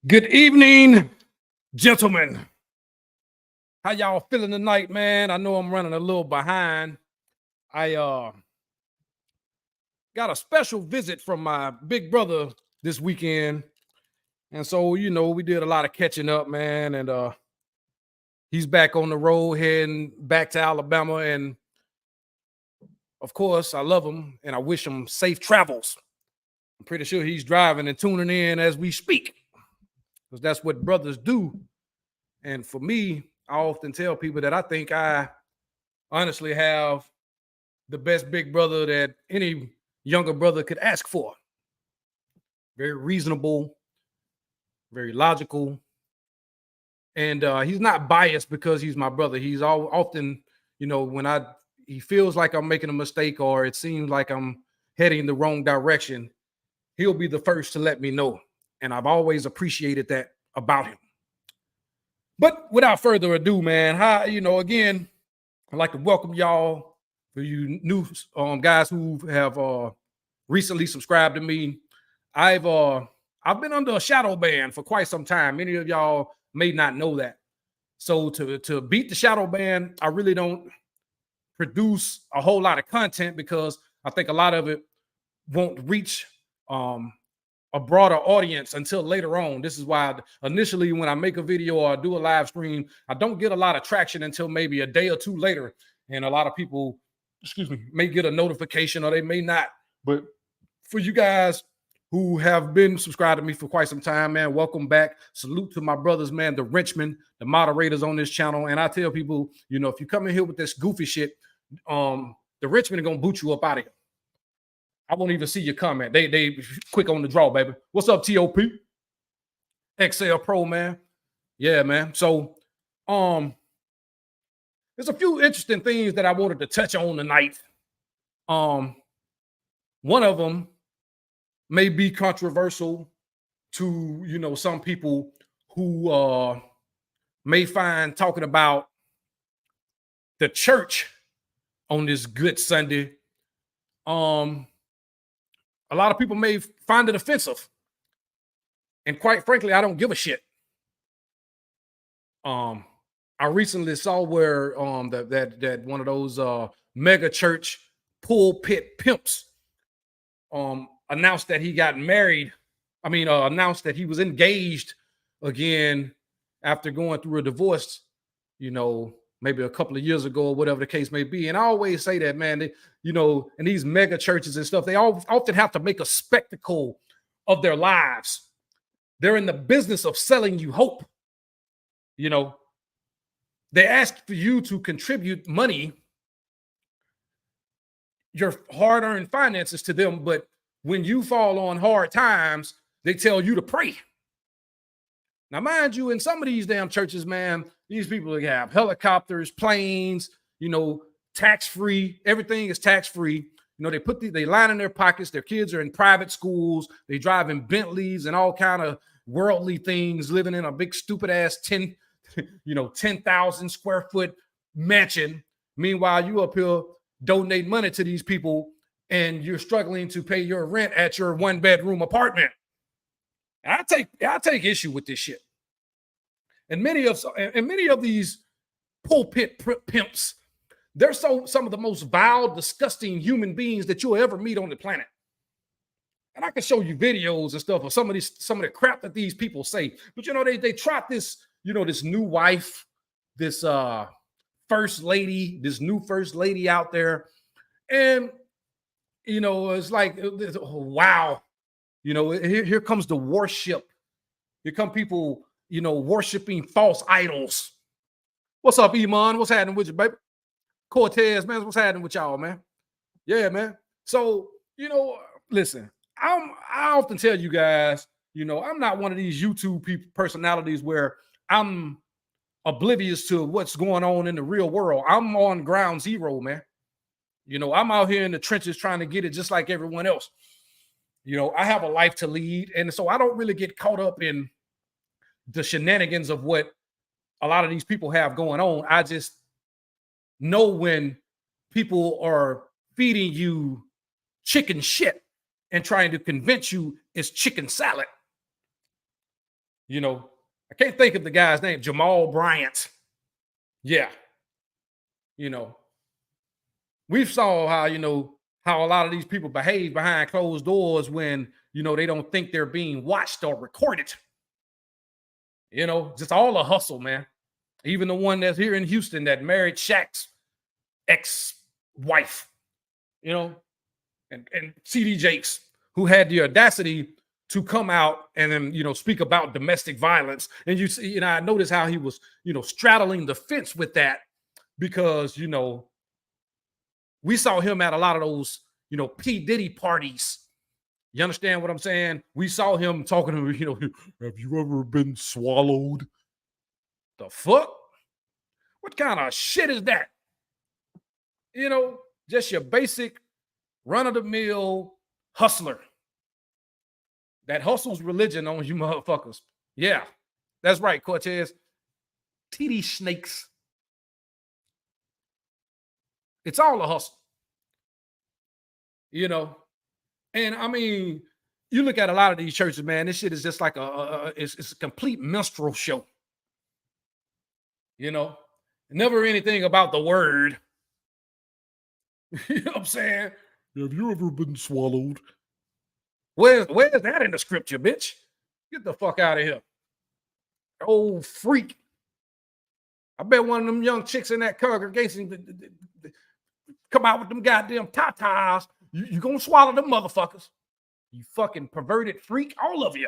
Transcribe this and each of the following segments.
Good evening, gentlemen. How y'all feeling tonight, man? I know I'm running a little behind. I got a special visit from my big brother this weekend. And so, we did a lot of catching up, man. And he's back on the road, heading back to Alabama. And of course, I love him and I wish him safe travels. I'm pretty sure he's driving and tuning in as we speak, because that's what brothers do. And for me, I often tell people that I think I honestly have the best big brother that any younger brother could ask for. Very reasonable, very logical. And he's not biased because he's my brother. He's often, when he feels like I'm making a mistake or it seems like I'm heading the wrong direction, he'll be the first to let me know. And I've always appreciated that about him. But without further ado, man, again, I'd like to welcome y'all, for you new guys who have recently subscribed to me. I've been under a shadow ban for quite some time. Many of y'all may not know that. So to beat the shadow ban, I really don't produce a whole lot of content because I think a lot of it won't reach a broader audience until later on. This is why initially when I make a video or I do a live stream, I don't get a lot of traction until maybe a day or two later. And a lot of people, may get a notification or they may not. But for you guys who have been subscribed to me for quite some time, man, welcome back. Salute to my brothers, man, the Richmond, the moderators on this channel. And I tell people, if you come in here with this goofy shit, the Richmond are going to boot you up out of here. I won't even see your comment. They quick on the draw, baby. What's up, TOP? XL Pro, man. Yeah, man. So, there's a few interesting things that I wanted to touch on tonight. One of them may be controversial to, some people who may find talking about the church on this Good Sunday. A lot of people may find it offensive. And quite frankly, I don't give a shit. I recently saw where that one of those mega church pulpit pimps announced that he got married. Announced that he was engaged again after going through a divorce, maybe a couple of years ago or whatever the case may be. And I always say that, man, in these mega churches and stuff, they often have to make a spectacle of their lives. They're in the business of selling you hope. They ask for you to contribute money, your hard-earned finances to them, but when you fall on hard times, they tell you to pray. Now, mind you, in some of these damn churches, man, these people have helicopters, planes, tax-free. Everything is tax-free. They line in their pockets. Their kids are in private schools. They drive in Bentleys and all kind of worldly things, living in a big stupid ass 10,000 square foot mansion. Meanwhile, you up here donate money to these people and you're struggling to pay your rent at your 1-bedroom apartment. And I take issue with this shit. And many of these pulpit pimps, they're some of the most vile, disgusting human beings that you'll ever meet on the planet. And I can show you videos and stuff of some of the crap that these people say. But they trot this, this new wife, this first lady, this new first lady out there. And it's like, wow. Here comes the worship. Here come people, worshiping false idols. What's up, Iman? What's happening with you, baby? Cortez, man, what's happening with y'all, man? Yeah, man. So, listen, I often tell you guys, I'm not one of these YouTube personalities where I'm oblivious to what's going on in the real world. I'm on ground zero, man. I'm out here in the trenches trying to get it just like everyone else. I have a life to lead. And so I don't really get caught up in the shenanigans of what a lot of these people have going on. I just know when people are feeding you chicken shit and trying to convince you it's chicken salad. I can't think of the guy's name, Jamal Bryant. Yeah. We saw how a lot of these people behave behind closed doors when, they don't think they're being watched or recorded. Just all the hustle, man. Even the one that's here in Houston that married Shaq's ex-wife, and CD Jakes, who had the audacity to come out and then, speak about domestic violence. And I noticed how he was, straddling the fence with that because, we saw him at a lot of those, P. Diddy parties. You understand what I'm saying? We saw him talking to, have you ever been swallowed? The fuck? What kind of shit is that? Just your basic run-of-the-mill hustler. That hustles religion on you motherfuckers. Yeah, that's right, Cortez. TD snakes. It's all a hustle. And I mean, you look at a lot of these churches, man, this shit is just like it's a complete minstrel show. Never anything about the word. You know what I'm saying? Have you ever been swallowed? Where's that in the scripture, bitch? Get the fuck out of here. Old freak. I bet one of them young chicks in that congregation come out with them goddamn tatas. You gonna swallow them motherfuckers. You fucking perverted freak, all of you.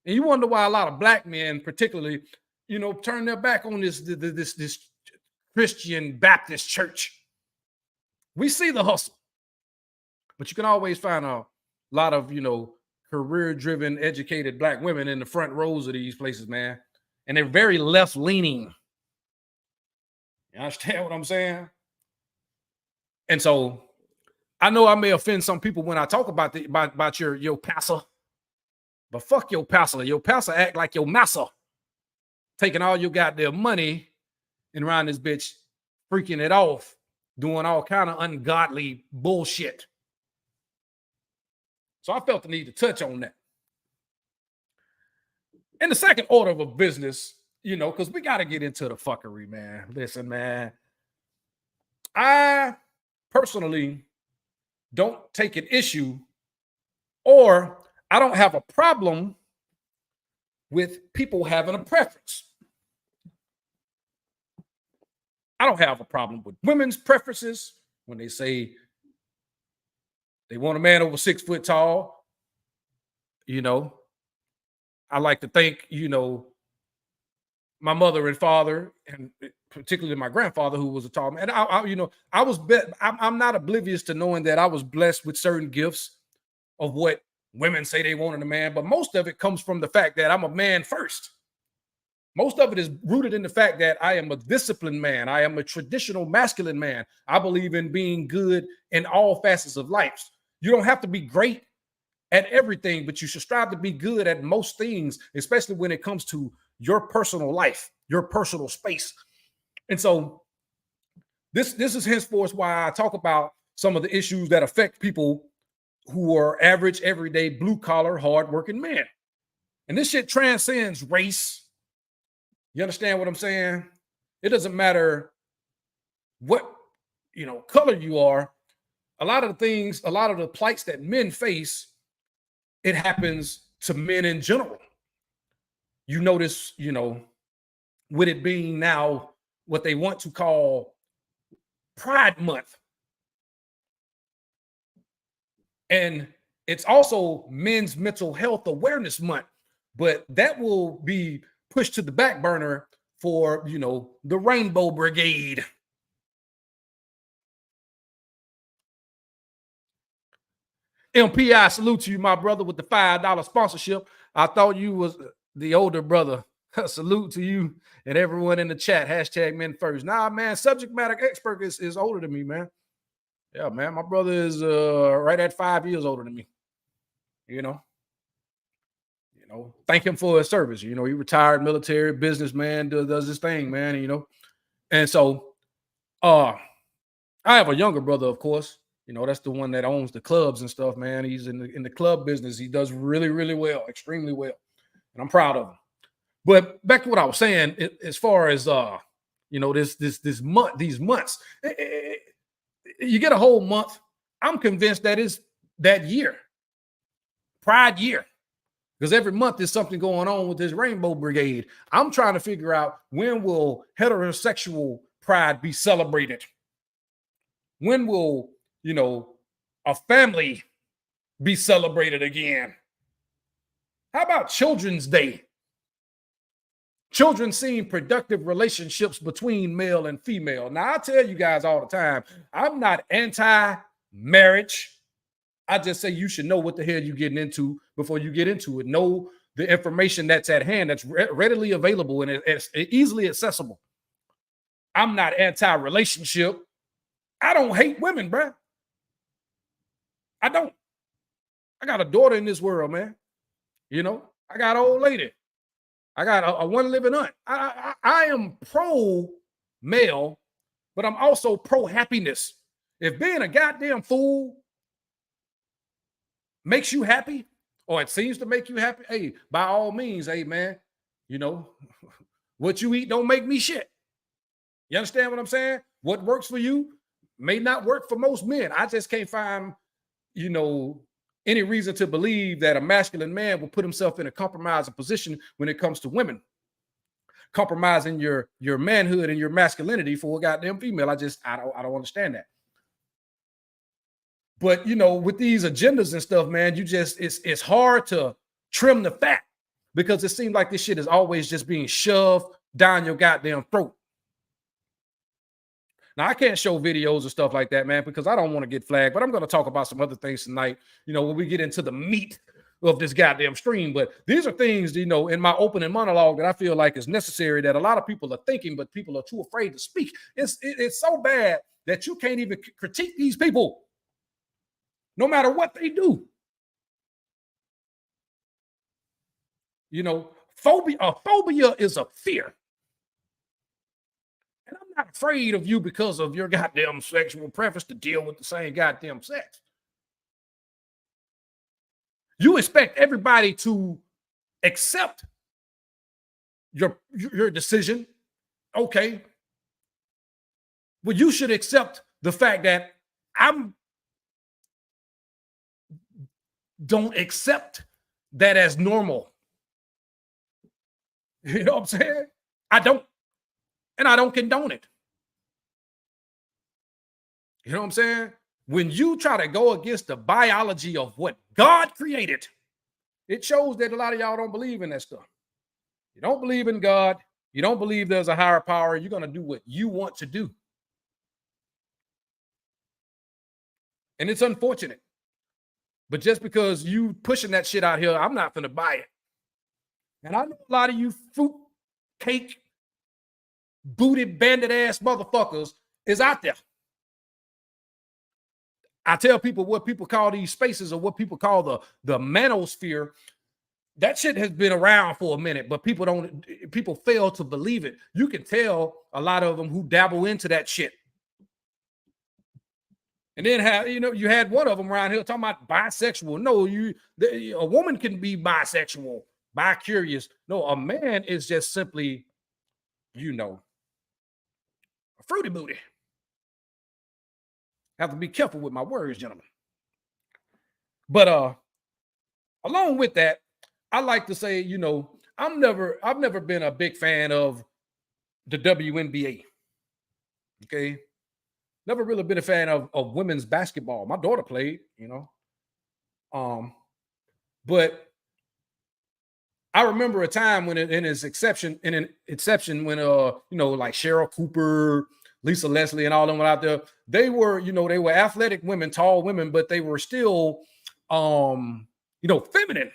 And you wonder why a lot of black men, particularly, turn their back on this Christian Baptist church. We see the hustle, but you can always find a lot of, career-driven, educated black women in the front rows of these places, man. And they're very left-leaning. You understand what I'm saying? And so I know I may offend some people when I talk about your pastor, but fuck your pastor. Your pastor act like your massa, taking all your goddamn money and around this bitch, freaking it off, doing all kind of ungodly bullshit. So I felt the need to touch on that. In the second order of a business, because we got to get into the fuckery, man. Listen, man. I personally don't take an issue, or I don't have a problem with people having a preference. I don't have a problem with women's preferences when they say they want a man over 6 foot tall. You know, I like to think, my mother and father, and particularly my grandfather, who was a tall man. I was, I'm not oblivious to knowing that I was blessed with certain gifts of what women say they want in a man, but most of it comes from the fact that I'm a man first. Most of it is rooted in the fact that I am a disciplined man. I am a traditional masculine man. I believe in being good in all facets of life. You don't have to be great at everything, but you should strive to be good at most things, especially when it comes to your personal life, your personal space. And so this is henceforth why I talk about some of the issues that affect people who are average, everyday, blue collar, hardworking men. And this shit transcends race. You understand what I'm saying? It doesn't matter what, color you are. A lot of the things, a lot of the plights that men face, it happens to men in general. You notice, with it being now what they want to call Pride Month. And it's also Men's Mental Health Awareness Month, but that will be pushed to the back burner for, the Rainbow Brigade. MPI, salute to you, my brother, with the $5 sponsorship. I thought you was the older brother. Salute to you and everyone in the chat. Hashtag men first. Nah, man, subject matter expert is older than me, man. Yeah, man, my brother is right at 5 years older than me. Thank him for his service. He retired military businessman, does his thing, man. And so I have a younger brother, of course. That's the one that owns the clubs and stuff, man. He's in the club business. He does really, really well, extremely well. And I'm proud of him. But back to what I was saying, as far as this month, these months, you get a whole month. I'm convinced that is that year, Pride year. Because every month there's something going on with this Rainbow Brigade. I'm trying to figure out, when will heterosexual pride be celebrated? When will, a family be celebrated again? How about Children's Day? Children seeing productive relationships between male and female. Now, I tell you guys all the time, I'm not anti-marriage. I just say you should know what the hell you're getting into before you get into it. Know the information that's at hand, that's readily available and it's easily accessible. I'm not anti-relationship. I don't hate women, bro. I don't. I got a daughter in this world, man. I got an old lady. I got a one living aunt. I am pro male, but I'm also pro happiness. If being a goddamn fool makes you happy, or it seems to make you happy, hey, by all means, hey, man, what you eat don't make me shit. You understand what I'm saying? What works for you may not work for most men. I just can't find, any reason to believe that a masculine man will put himself in a compromising position when it comes to women. Compromising your manhood and your masculinity for a goddamn female. I don't understand that. But with these agendas and stuff, man, it's hard to trim the fat, because it seems like this shit is always just being shoved down your goddamn throat. Now, I can't show videos and stuff like that, man, because I don't want to get flagged, but I'm going to talk about some other things tonight, when we get into the meat of this goddamn stream. But these are things, in my opening monologue that I feel like is necessary, that a lot of people are thinking, but people are too afraid to speak. It's so bad that you can't even critique these people, no matter what they do. Phobia is a fear. And I'm not afraid of you because of your goddamn sexual preference to deal with the same goddamn sex. You expect everybody to accept your decision. Okay. Well, you should accept the fact that I'm don't accept that as normal. You know what I'm saying? I don't, and I don't condone it. You know what I'm saying? When you try to go against the biology of what God created, it shows that a lot of y'all don't believe in that stuff. You don't believe in God. You don't believe there's a higher power. You're going to do what you want to do. And it's unfortunate. But just because you pushing that shit out here, I'm not going to buy it. And I know a lot of you fruit cake, booty bandit ass motherfuckers is out there. I tell people what people call these spaces, or what people call the manosphere. That shit has been around for a minute, but people fail to believe it. You can tell a lot of them who dabble into that shit. And then you had one of them around here talking about bisexual. No, a woman can be bisexual, bi-curious. No, a man is just simply, a fruity booty. Have to be careful with my words, gentlemen. But along with that, I like to say, I've never been a big fan of the WNBA. Okay. Never really been a fan of women's basketball. My daughter played, but I remember a time when in its inception when like Cheryl Cooper, Lisa Leslie, and all them were out there. They were athletic women, tall women, but they were still feminine.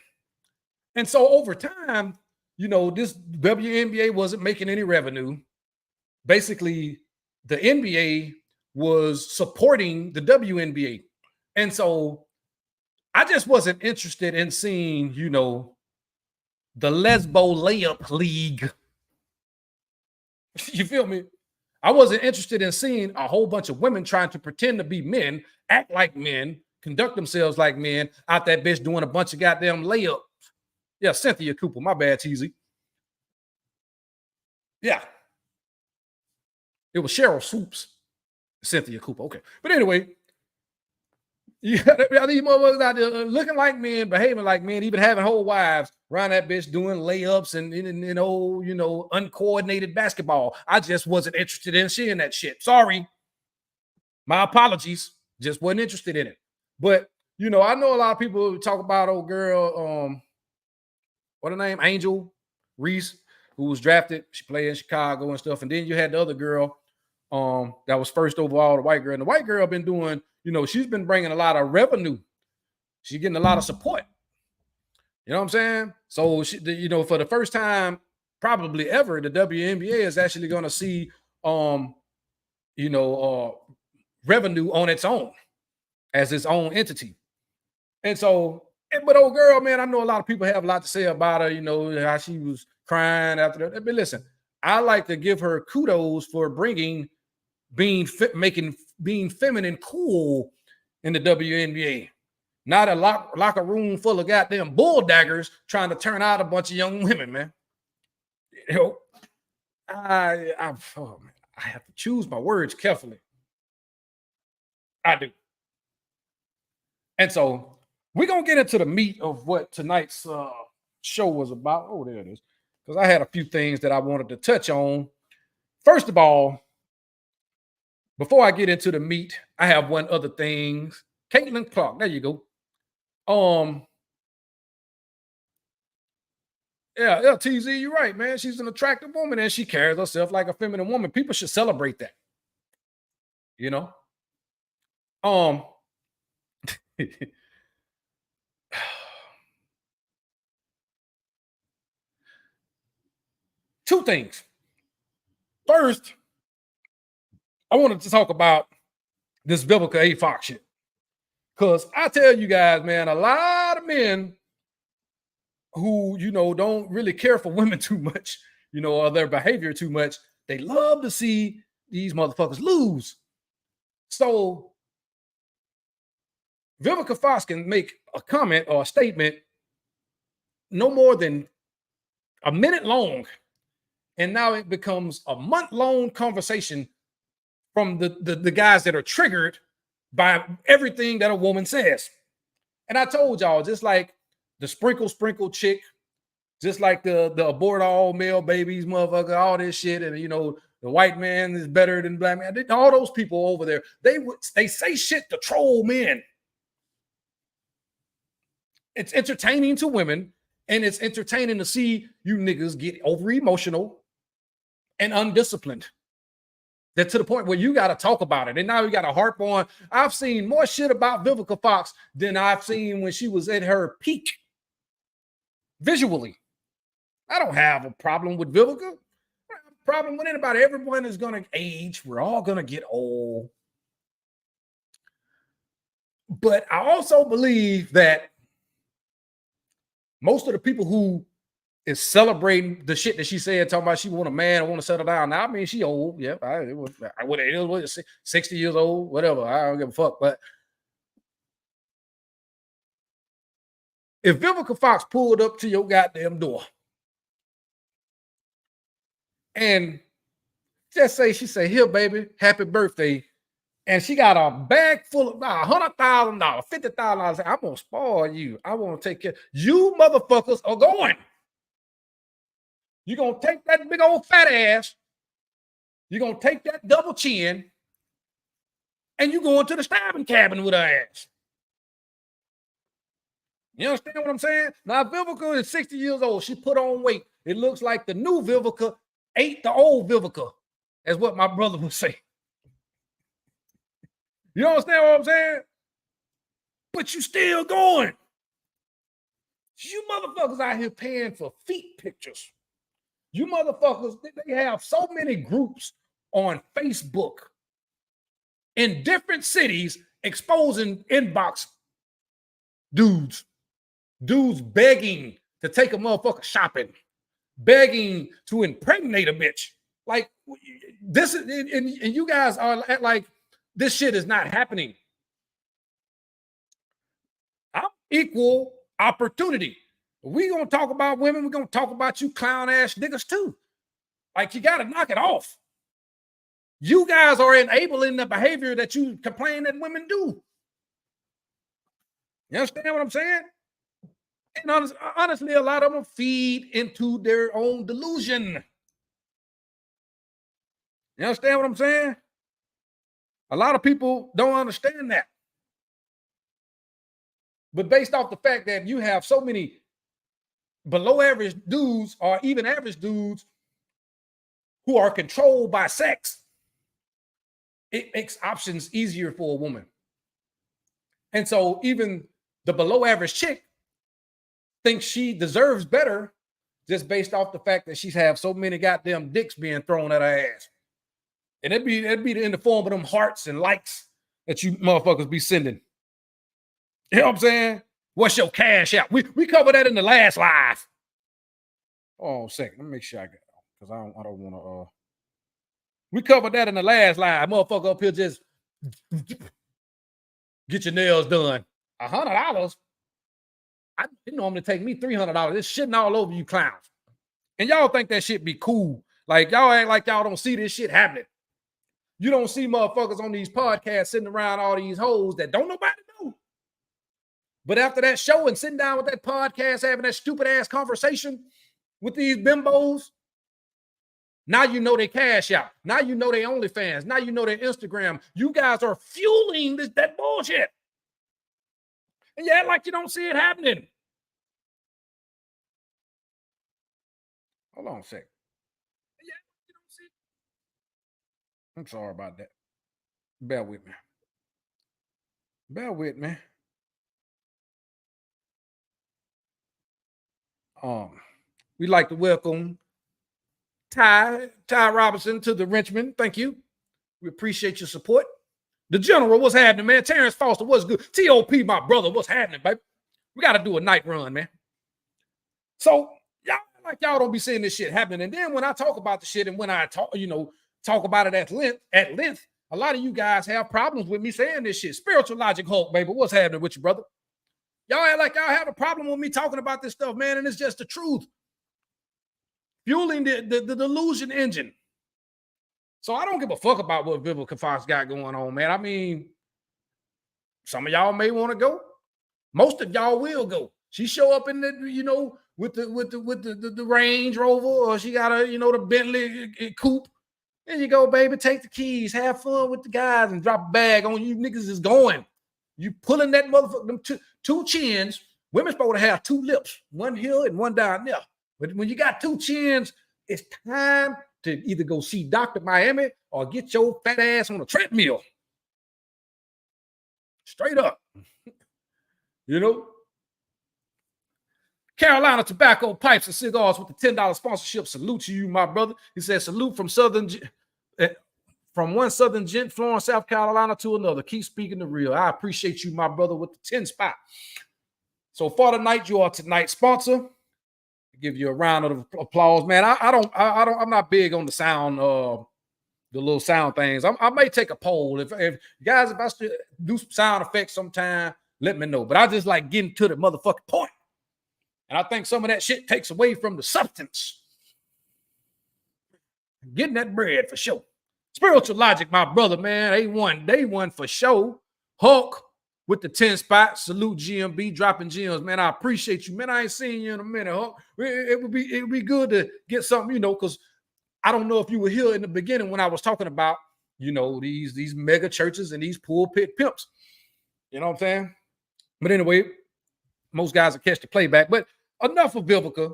And so over time, this WNBA wasn't making any revenue. Basically, the NBA was supporting the WNBA. And so I just wasn't interested in seeing, the Lesbo layup league. You feel me? I wasn't interested in seeing a whole bunch of women trying to pretend to be men, act like men, conduct themselves like men, out that bitch doing a bunch of goddamn layups. Yeah, Cynthia Cooper. My bad, Teasy. Yeah. It was Cheryl Swoops. Cynthia Cooper. Okay. But anyway, these motherfuckers out there looking like men, behaving like men, even having whole wives around that bitch doing layups and uncoordinated basketball. I just wasn't interested in seeing that shit. Sorry. My apologies. Just wasn't interested in it. But, I know a lot of people talk about old girl, what her name? Angel Reese, who was drafted. She played in Chicago and stuff. And then you had the other girl, that was first overall, the white girl. And the white girl been doing, she's been bringing a lot of revenue. She's getting a lot of support. You know what I'm saying? So she, for the first time probably ever, the WNBA is actually going to see, revenue on its own as its own entity. And so, but old girl, man, I know a lot of people have a lot to say about her. How she was crying after that. But listen, I like to give her kudos for being feminine cool in the WNBA. Not a locker room full of goddamn bull daggers trying to turn out a bunch of young women, man. I have to choose my words carefully. I do. And so we're going to get into the meat of what tonight's show was about. Oh, there it is. Because I had a few things that I wanted to touch on. First of all, before I get into the meat, I have one other thing. Caitlin Clark, there you go. Yeah, TZ, you're right, man. She's an attractive woman and she carries herself like a feminine woman. People should celebrate that. Two things. First, I wanted to talk about this Vivica A. Fox shit. Because I tell you guys, man, a lot of men who, don't really care for women too much, or their behavior too much, they love to see these motherfuckers lose. So Vivica Fox can make a comment or a statement no more than a minute long. And now it becomes a month-long conversation from the guys that are triggered by everything that a woman says. And I told y'all, just like the sprinkle chick, just like the abort all male babies, motherfucker, all this shit, and the white man is better than black man. All those people over there, they say shit to troll men. It's entertaining to women, and it's entertaining to see you niggas get over emotional and undisciplined. That to the point where you got to talk about it. And now you got to harp on. I've seen more shit about Vivica Fox than I've seen when she was at her peak visually. I don't have a problem with Vivica. I don't have a problem with anybody. Everyone is going to age. We're all going to get old. But I also believe that most of the people who is celebrating the shit that she said, talking about she want a man, I want to settle down. Now, I mean, she old. Yeah, it was 60 years old, whatever. I don't give a fuck. But if Vivica Fox pulled up to your goddamn door and just say, she say, here, baby, happy birthday. And she got a bag full of $100,000, $50,000. I'm going to spoil you. I want to take care. You motherfuckers are going. You're going to take that big old fat ass. You're going to take that double chin. And you're going to the stabbing cabin with her ass. You understand what I'm saying? Now, Vivica is 60 years old. She put on weight. It looks like the new Vivica ate the old Vivica. That's what my brother would say. You understand what I'm saying? But you still going. You motherfuckers out here paying for feet pictures. You motherfuckers, they have so many groups on Facebook in different cities exposing inbox dudes begging to take a motherfucker shopping, begging to impregnate a bitch. Like this is, and you guys are like, this shit is not happening. I'm equal opportunity. We gonna talk about women. We're gonna talk about you clown ass niggas too. Like you gotta knock it off. You guys are enabling the behavior that you complain that women do. You understand what I'm saying? And honestly, a lot of them feed into their own delusion. You understand what I'm saying? A lot of people don't understand that. But based off the fact that you have so many below average dudes or even average dudes who are controlled by sex, it makes options easier for a woman. And so even the below average chick thinks she deserves better just based off the fact that she's have so many goddamn dicks being thrown at her ass. And it'd be in the form of them hearts and likes that you motherfuckers be sending. You know what I'm saying? What's your cash out? We covered that in the last live. Oh, a second. Let me make sure I get it because I don't want to. We covered that in the last live. Motherfucker up here just get your nails done. $100. It normally take me $300. It's shitting all over you clowns. And y'all think that shit be cool. Like y'all act like y'all don't see this shit happening. You don't see motherfuckers on these podcasts sitting around all these hoes that don't nobody know. But after that show and sitting down with that podcast, having that stupid ass conversation with these bimbos, now you know they cash out. Now you know they OnlyFans. Now you know their Instagram. You guys are fueling that bullshit. And you act like you don't see it happening. Hold on a second. Yeah, you don't see it. I'm sorry about that. Bear with me. Bear with me. We'd like to welcome Ty Robinson to the Richmond. Thank you. We appreciate your support. The General, what's happening, man? Terrence Foster, what's good? TOP, my brother, what's happening, baby? We got to do a night run, man. So y'all don't be seeing this shit happening. And then when I talk about the shit and when I talk about it at length, a lot of you guys have problems with me saying this shit. Spiritual Logic Hulk, baby, what's happening with you, brother? Y'all act like y'all have a problem with me talking about this stuff, man, and it's just the truth. Fueling the delusion engine. So I don't give a fuck about what Vivica Fox got going on, man. I mean, some of y'all may want to go. Most of y'all will go. She show up in the, you know, with the Range Rover, or she got a, you know, the Bentley coupe. There you go, baby. Take the keys, have fun with the guys, and drop a bag on you. Niggas is going. You pulling that motherfucker, them two chins. Women's supposed to have two lips, one here and one down there. But when you got two chins, it's time to either go see Dr. Miami or get your fat ass on a treadmill. Straight up. You know? Carolina Tobacco Pipes and Cigars with the $10 sponsorship. Salute to you, my brother. He said, salute from one Southern gent, Florence, South Carolina to another. Keep speaking the real. I appreciate you, my brother, with the 10 spot. So for tonight, you are tonight's sponsor. I give you a round of applause, man. I'm not big on the sound, the little sound things. I may take a poll if guys, if I still do some sound effects sometime, let me know. But I just like getting to the motherfucking point. And I think some of that shit takes away from the substance. Getting that bread for sure. Spiritual Logic, my brother, man. They won for sure. Hulk with the 10 spots. Salute GMB, dropping gems. Man, I appreciate you. Man, I ain't seen you in a minute, Hulk. It would be good to get something, you know, because I don't know if you were here in the beginning when I was talking about, you know, these mega churches and these pulpit pimps. You know what I'm saying? But anyway, most guys will catch the playback. But enough of Vivica.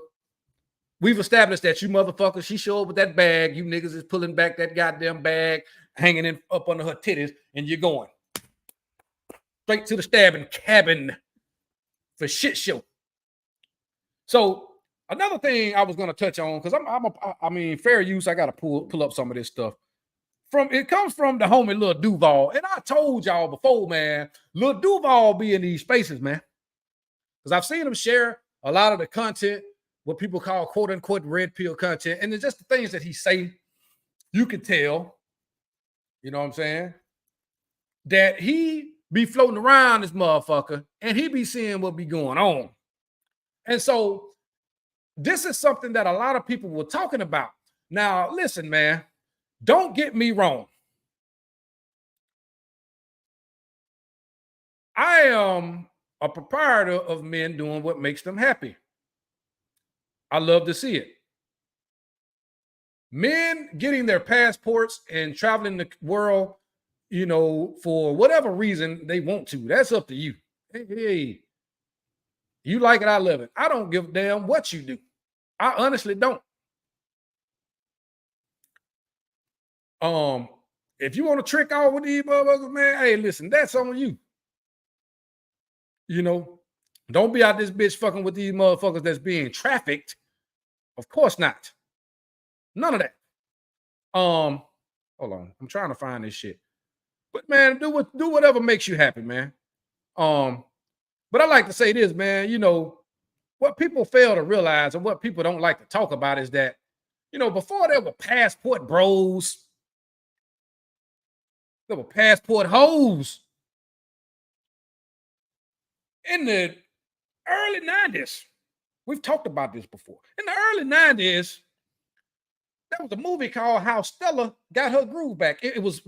We've established that you motherfuckers, she showed up with that bag. You niggas is pulling back that goddamn bag, hanging up under her titties, and you're going straight to the stabbing cabin for shit show. So another thing I was going to touch on, because I mean, fair use, I got to pull up some of this stuff. It comes from the homie Lil Duval. And I told y'all before, man, Lil Duval be in these spaces, man. Because I've seen him share a lot of the content, what people call quote unquote red pill content. And it's just the things that he say, you can tell, you know what I'm saying, that he be floating around this motherfucker and he be seeing what be going on. And so this is something that a lot of people were talking about. Now, listen, man, don't get me wrong. I am a proprietor of men doing what makes them happy. I love to see it. Men getting their passports and traveling the world, you know, for whatever reason they want to. That's up to you. Hey, you like it, I love it. I don't give a damn what you do. I honestly don't. If you want to trick off with these motherfuckers, man, hey, listen, that's on you. You know, don't be out this bitch fucking with these motherfuckers that's being trafficked. Of course not. None of that. Hold on. I'm trying to find this shit. But man, do whatever makes you happy, man. But I like to say this, man, you know, what people fail to realize and what people don't like to talk about is that, you know, before there were passport bros, there were passport hoes. In the early 90s, we've talked about this before. In the early 90s, there was a movie called How Stella Got Her Groove Back. It was,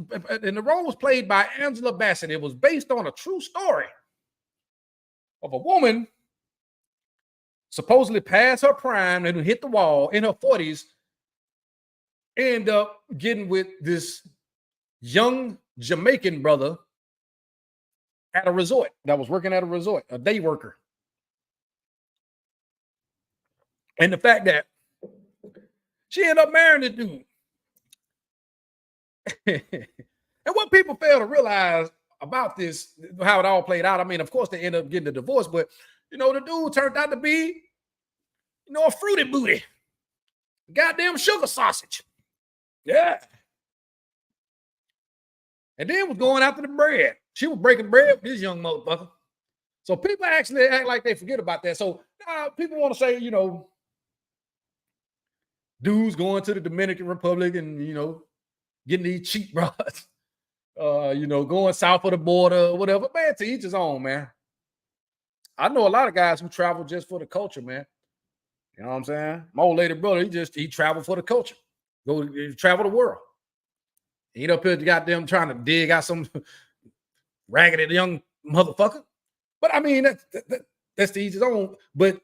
and the role was played by Angela Bassett. It was based on a true story of a woman supposedly past her prime and hit the wall in her 40s, end up getting with this young Jamaican brother at a resort that was working at a resort, a day worker. And the fact that she ended up marrying this dude. And what people fail to realize about this, how it all played out, I mean, of course, they end up getting a divorce, but, you know, the dude turned out to be, you know, a fruity booty. Goddamn sugar sausage. Yeah. And then was going after the bread. She was breaking bread with this young motherfucker. So people actually act like they forget about that. So people want to say, you know, dudes going to the Dominican Republic and, you know, getting these cheap broads, you know, going south of the border or whatever. Man, to each his own, man. I know a lot of guys who travel just for the culture, man. You know what I'm saying? My old lady brother, he traveled for the culture. Travel the world. He ain't up here goddamn trying to dig out some raggedy young motherfucker. But I mean, that's to each his own. But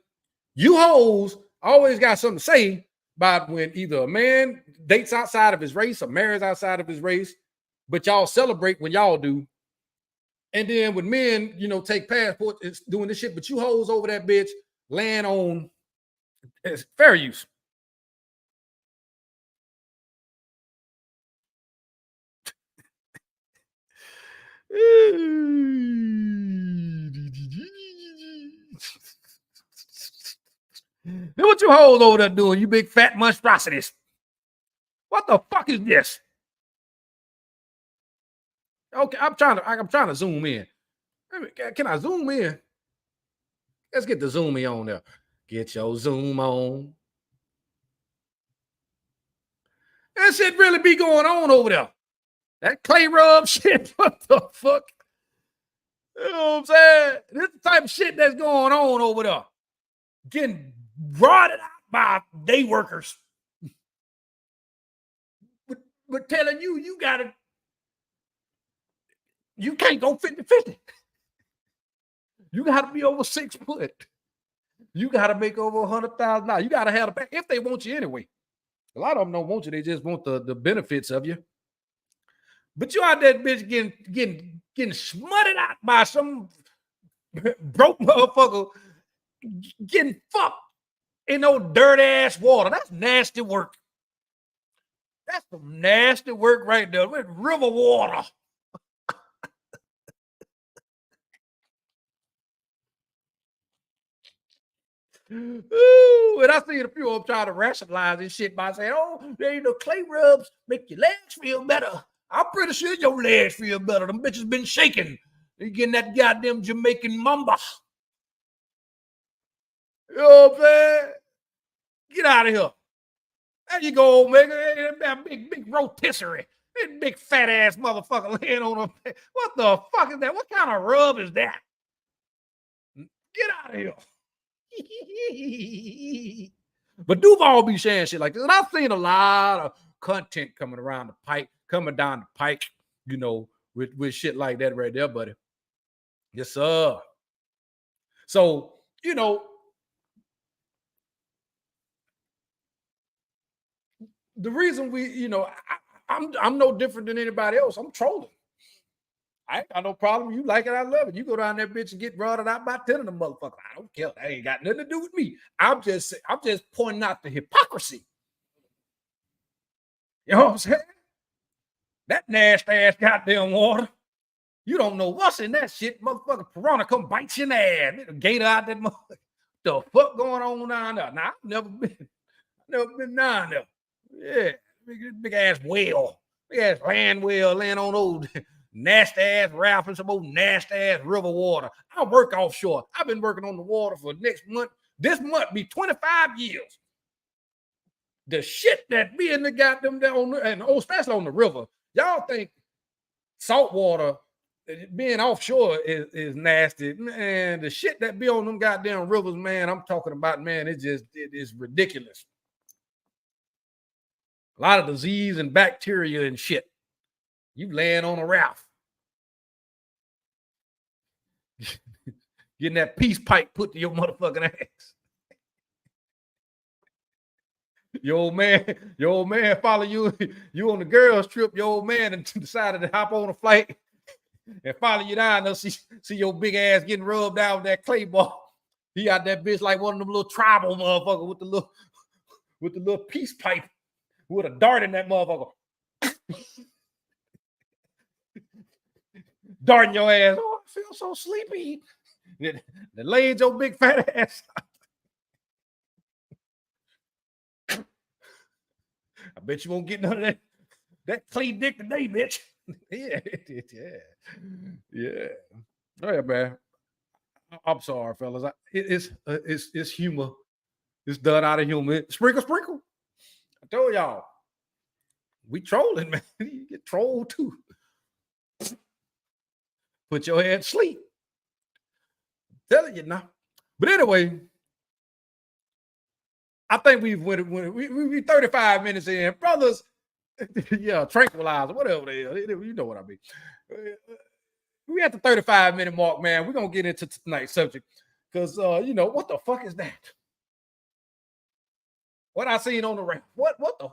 you hoes always got something to say about when either a man dates outside of his race or marries outside of his race, but y'all celebrate when y'all do. And then when men, take passports, it's doing this shit, but you hoes over that bitch land on fair use. What you hoes over there doing, you big fat monstrosities? What the fuck is this? Okay, I'm trying to zoom in. Can I zoom in? Let's get the zoom in on there. Get your zoom on. That shit really be going on over there. That clay rub shit. What the fuck? You know what I'm saying? This is the type of shit that's going on over there. Getting rotted out by day workers. But telling you gotta, you can't go 50-50. You gotta be over 6 foot. You gotta make over $100,000. You gotta have a back if they want you anyway. A lot of them don't want you, they just want the benefits of you. But you out that bitch getting smutted out by some broke motherfucker getting fucked in no dirty ass water. That's nasty work. That's some nasty work right there with river water. Ooh, and I seen a few of them trying to rationalize this shit by saying, "Oh, there ain't no clay rubs make your legs feel better." I'm pretty sure your legs feel better. Them bitches been shaking. You getting that goddamn Jamaican mamba. You know what I'm saying? Get out of here. There you go, nigga. That big rotisserie. That big fat ass motherfucker laying on a. What the fuck is that? What kind of rub is that? Get out of here. But Duval be saying shit like this. And I've seen a lot of content coming down the pike, with shit like that right there, buddy. Yes, sir. So, the reason I'm no different than anybody else. I'm trolling. I ain't got no problem. You like it, I love it. You go down there, bitch, and get rotted out by 10 of them motherfuckers. I don't care. That ain't got nothing to do with me. I'm just pointing out the hypocrisy. You know what I'm saying? That nasty ass goddamn water. You don't know what's in that shit. Motherfucker piranha come bite you in the ass. Gator out that motherfucker. The fuck going on down there? Now, I've never been down there. Yeah, big ass whale. Big ass land whale laying on those nasty ass raft and some old nasty ass river water. I work offshore. I've been working on the water for next month. This month be 25 years. The shit that be in the goddamn down, and especially on the river. Y'all think salt water being offshore is nasty, man. The shit that be on them goddamn rivers, man, I'm talking about, man, it is ridiculous. A lot of disease and bacteria and shit. You laying on a raft. Getting that peace pipe put to your motherfucking ass. Your old man follow you on the girls trip. Your old man decided to hop on a flight and follow you down there. See your big ass getting rubbed out with that clay ball. He got that bitch like one of them little tribal motherfuckers with the little peace pipe with a dart in that motherfucker. Darting your ass. Oh, I feel so sleepy. Then laid your big fat ass. I bet you won't get none of that clay dick today, bitch. Yeah. Oh yeah, man. I'm sorry, fellas. It's humor. It's done out of humor. Sprinkle. I told y'all, we trolling, man. You get trolled too. Put your head to sleep. I'm telling you now. But anyway, I think we 35 minutes in, brothers. Yeah, tranquilizer, whatever they are. You know what I mean. we at the 35-minute mark, man. We're gonna get into tonight's subject because what the fuck is that? What I seen on the ramp? What the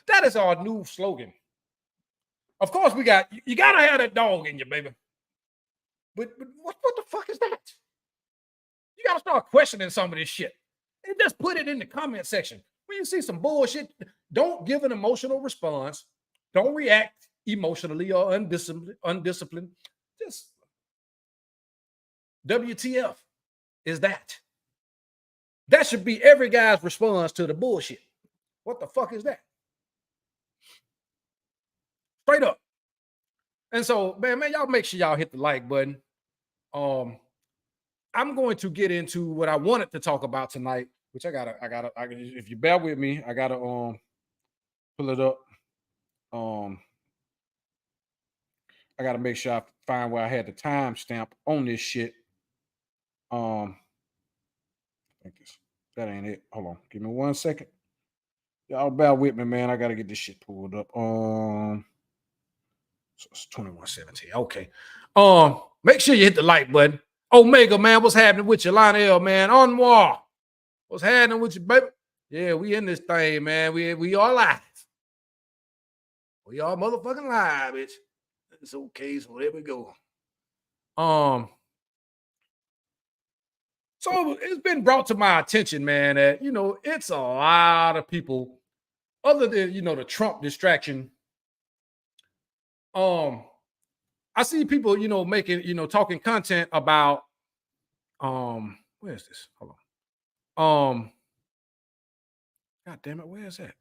that is our new slogan. Of course, we got you gotta have that dog in you, baby. But what the fuck is that? You gotta start questioning some of this shit. And just put it in the comment section. When you see some bullshit, don't give an emotional response. Don't react emotionally or undisciplined. Just WTF is that? That should be every guy's response to the bullshit. What the fuck is that? Straight up. And so, man, y'all make sure y'all hit the like button. I'm going to get into what I wanted to talk about tonight, which if you bear with me, I gotta pull it up. I gotta make sure I find where I had the timestamp on this shit. I think that ain't it. Hold on, give me 1 second. Y'all bear with me, man. I gotta get this shit pulled up. So it's 21:17. Okay. Make sure you hit the like button. Omega, man, what's happening with you? Lionel, man. Anwar, what's happening with you, baby? Yeah, we in this thing, man. We are live. We are motherfucking live, bitch. It's okay, so there we go. So it's been brought to my attention, man, that it's a lot of people, other than the Trump distraction. I see people, making, talking content about where is this? Hold on. God damn it, where is that?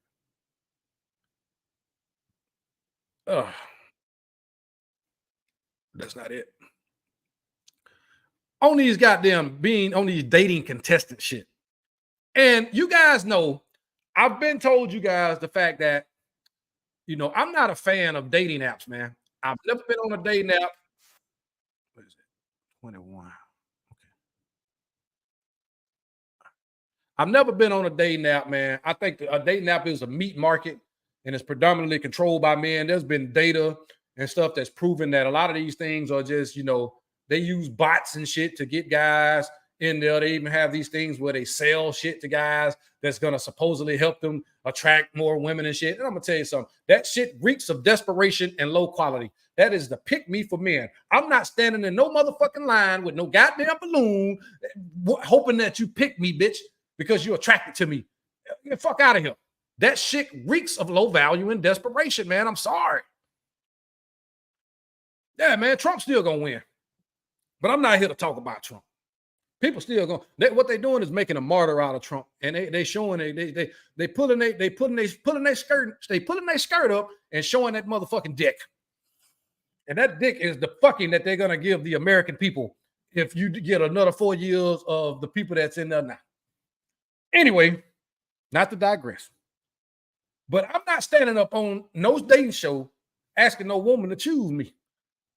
That's not it. On these goddamn on these dating contestant shit. And you guys know, I've been told you guys the fact that, I'm not a fan of dating apps, man. I've never been on a dating app. What is it? 21. I've never been on a dating app, man. I think a dating app is a meat market and it's predominantly controlled by men. There's been data and stuff that's proven that a lot of these things are just, they use bots and shit to get guys in there. They even have these things where they sell shit to guys that's going to supposedly help them attract more women and shit. And I'm going to tell you something. That shit reeks of desperation and low quality. That is the pick me for men. I'm not standing in no motherfucking line with no goddamn balloon hoping that you pick me, bitch, because you're attracted to me. Get the fuck out of here. That shit reeks of low value and desperation, man. I'm sorry. Yeah, man, Trump's still going to win. But I'm not here to talk about Trump. People still going. What they're doing is making a martyr out of Trump, and they showing they pulling their skirt up and showing that motherfucking dick. And that dick is the fucking that they're gonna give the American people if you get another 4 years of the people that's in there now. Anyway, not to digress, but I'm not standing up on no dating show asking no woman to choose me.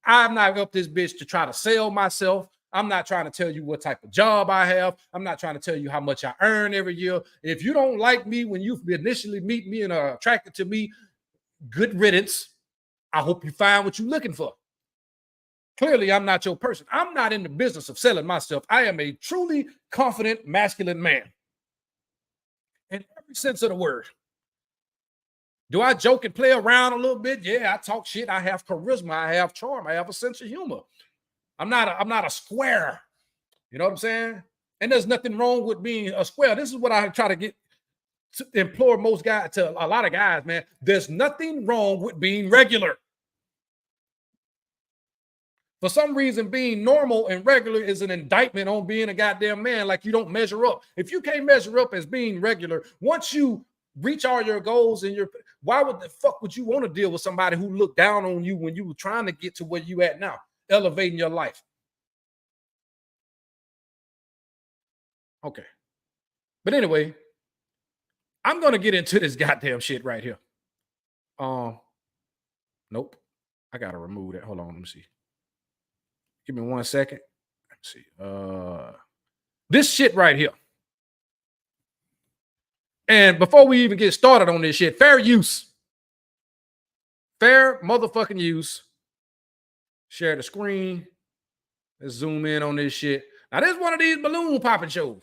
I'm not up this bitch to try to sell myself. I'm not trying to tell you what type of job I have. I'm not trying to tell you how much I earn every year. If you don't like me when you initially meet me and are attracted to me, good riddance. I hope you find what you're looking for. Clearly, I'm not your person. I'm not in the business of selling myself. I am a truly confident, masculine man. In every sense of the word. Do I joke and play around a little bit? Yeah, I talk shit. I have charisma. I have charm. I have a sense of humor. I'm not a square. You know what I'm saying? And there's nothing wrong with being a square. This is what I try to get to implore most guys, to a lot of guys, man. There's nothing wrong with being regular. For some reason, being normal and regular is an indictment on being a goddamn man, like you don't measure up. If you can't measure up as being regular, once you reach all your goals and why would the fuck would you want to deal with somebody who looked down on you when you were trying to get to where you at now, elevating your life? Okay. But anyway, I'm going to get into this goddamn shit right here. Nope. I got to remove that. Hold on. Let me see. Give me 1 second. Let's see. This shit right here. And before we even get started on this shit, fair use. Fair motherfucking use Share the screen. Let's zoom in on this shit. Now, this is one of these balloon popping shows.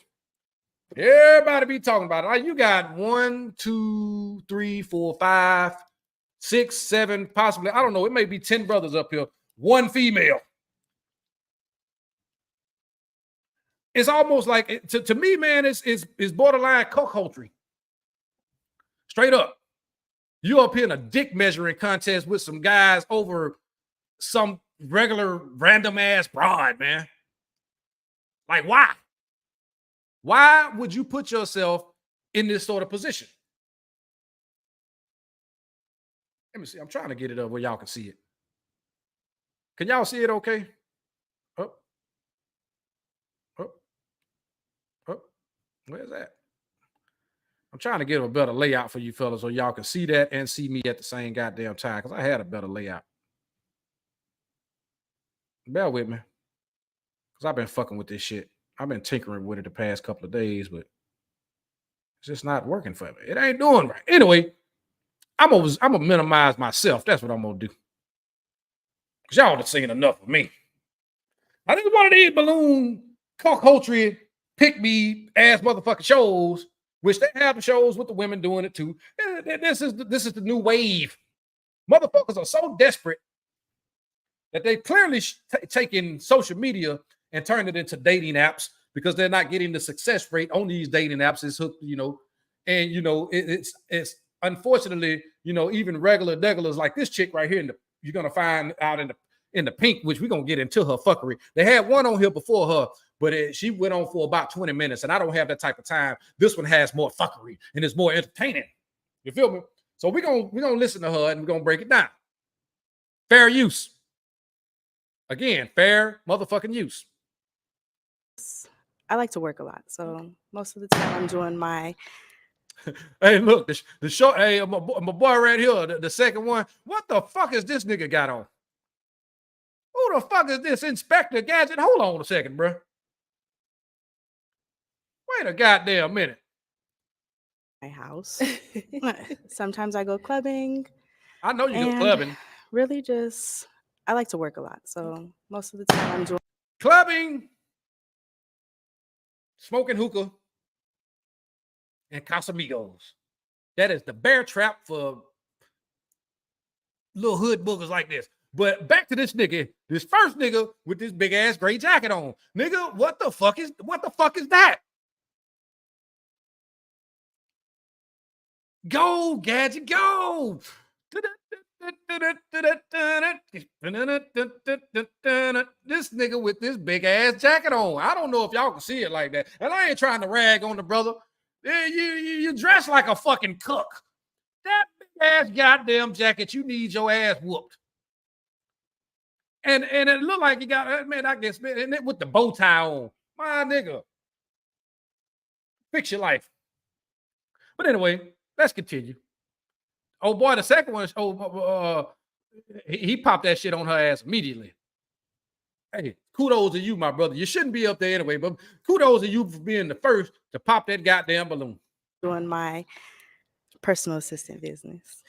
Everybody be talking about it. Like, you got 1, 2, 3, 4, 5, 6, 7, possibly, I don't know, it may be 10 brothers up here, 1 female. It's almost like, to me, man, it's borderline cuckoldry. Straight up. You up here in a dick measuring contest with some guys over some regular random ass broad, man. Like, why? Why would you put yourself in this sort of position? Let me see. I'm trying to get it up where y'all can see it. Can y'all see it okay? Up. Up. Up. Where's that? I'm trying to get a better layout for you fellas so y'all can see that and see me at the same goddamn time, because I had a better layout. Bear with me, because I've been fucking with this shit. I've been tinkering with it the past couple of days, but it's just not working for me. It ain't doing right. Anyway, I'm gonna minimize myself. That's what I'm gonna do. Because y'all have seen enough of me. I think one of these balloon cuckoldry pick me ass motherfucking shows, which they have the shows with the women doing it too. This is the new wave. Motherfuckers are so desperate that they clearly taking social media and turned it into dating apps, because they're not getting the success rate on these dating apps. It's hooked, and it's unfortunately, even regular degulars like this chick right here, you're gonna find out in the pink, which we're gonna get into her fuckery. They had one on here before her, but she went on for about 20 minutes, and I don't have that type of time. This one has more fuckery and it's more entertaining. You feel me? So we're gonna listen to her and we're gonna break it down. Fair use. Again, fair motherfucking use. I like to work a lot, so most of the time I'm doing my. Hey, look, the show. Hey, my boy right here, the second one. What the fuck is this nigga got on? Who the fuck is this Inspector Gadget? Hold on a second, bro. Wait a goddamn minute. My house. Sometimes I go clubbing. I know you go clubbing. Really, I like to work a lot, so most of the time I'm doing clubbing, smoking hookah, and Casamigos. That is the bear trap for little hood boogers like this. But back to this nigga, this first nigga with this big ass gray jacket on. Nigga, what the fuck is that? Go, Gadget, go. This nigga with this big ass jacket on. I don't know if y'all can see it like that. And I ain't trying to rag on the brother. You dress like a fucking cook. That big ass goddamn jacket, you need your ass whooped. And it looked like you got, man, I guess, man, and it with the bow tie on. My nigga. Fix your life. But anyway, let's continue. Oh boy, the second one, he popped that shit on her ass immediately. Hey, kudos to you, my brother. You shouldn't be up there anyway, but kudos to you for being the first to pop that goddamn balloon. Doing my personal assistant business.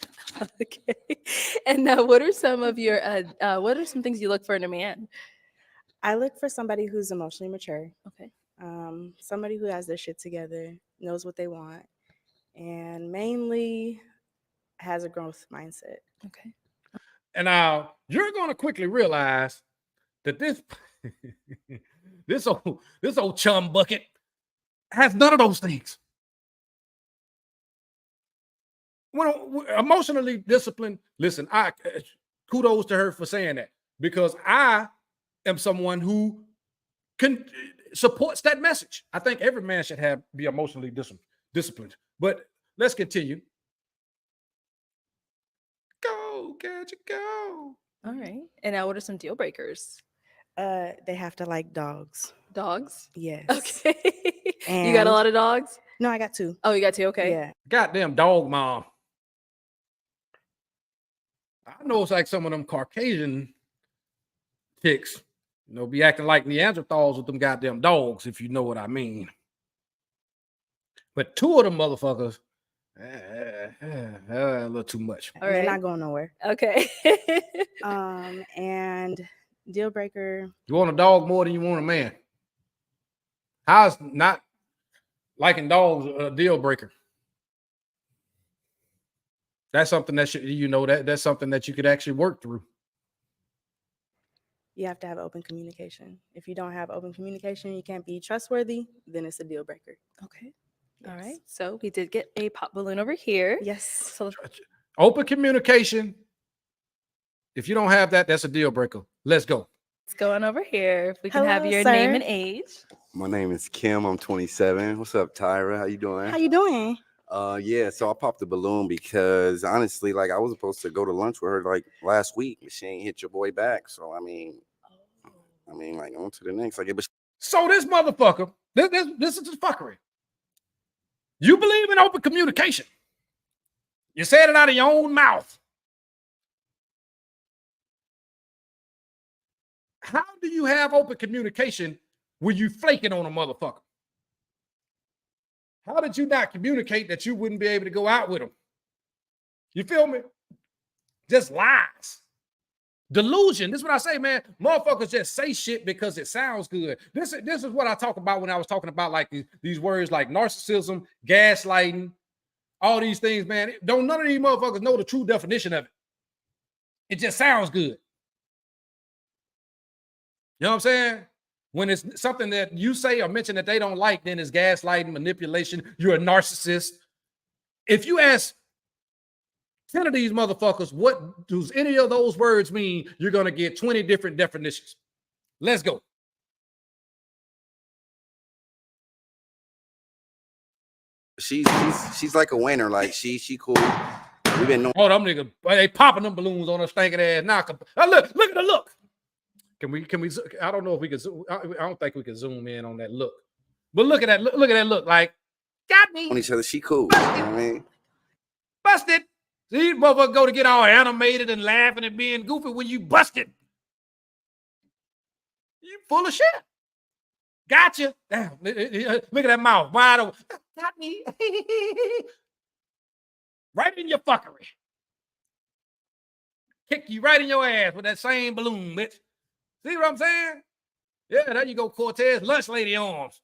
Okay. And now, what are some of your what are some things you look for in a man? I look for somebody who's emotionally mature. Okay. Somebody who has their shit together, knows what they want, and mainly has a growth mindset. Okay. And now you're going to quickly realize that this old chum bucket has none of those things. When emotionally disciplined, listen, kudos to her for saying that, because I am someone who supports that message. I think every man should be emotionally disciplined. But let's continue. Go, Gadget, go. All right. And now, what are some deal breakers? They have to like dogs. Dogs? Yes. Okay. You got a lot of dogs? No, I got 2. Oh, you got 2? Okay. Yeah. Goddamn dog mom. I know it's like some of them Caucasian chicks, be acting like Neanderthals with them goddamn dogs, if you know what I mean. But 2 of them motherfuckers, a little too much. All right. They're not going nowhere. Okay. And Deal breaker. You want a dog more than you want a man. How's not liking dogs a deal breaker? That's something that that's something that you could actually work through. You have to have open communication. If you don't have open communication, you can't be trustworthy, then it's a deal breaker. Okay. Yes. All right. So we did get a pop balloon over here. Yes. So Open communication. If you don't have that, that's a deal breaker. Let's go. let's go on over here. If we can have Hello, your sir. name and age. My name is Kim. I'm 27. What's up, Tyra? How you doing? How you doing? Yeah, so I popped the balloon because honestly, like I was supposed to go to lunch with her like last week, but she ain't hit your boy back. So I mean, like on to the next. Like, So this motherfucker, this is the fuckery. You believe in open communication. You said it out of your own mouth. How do you have open communication when you flaking on a motherfucker? How did you not communicate that you wouldn't be able to go out with him? You feel me? Just lies. Delusion. This is what I say, man. Motherfuckers just say shit because it sounds good. This is what I talk about when I was talking about like these words like narcissism, gaslighting, all these things, man. None of these motherfuckers know the true definition of it. It just sounds good. You know what I'm saying? When it's something that you say or mention that they don't like, then it's gaslighting, manipulation. You're a narcissist. If you ask 10 of these motherfuckers, what does any of those words mean? You're going to get 20 different definitions. Let's go. she's like a winner. Like she cool. We've been knowing. Oh, them niggas, they popping them balloons on her stinking ass. Knock. Look at the look. Can we? I don't know if we can zoom. I don't think we can zoom in on that look. But look at that. Look at that look. Like, got me. On each other. She cool. You know what I mean? Busted. These motherfuckers go to get all animated and laughing and being goofy when you busted. You full of shit. Gotcha. Damn. Look at that mouth. Wide open. Got me. Right in your fuckery. Kick you right in your ass with that same balloon, bitch. See what I'm saying? Yeah, there you go, Cortez. Lunch lady arms.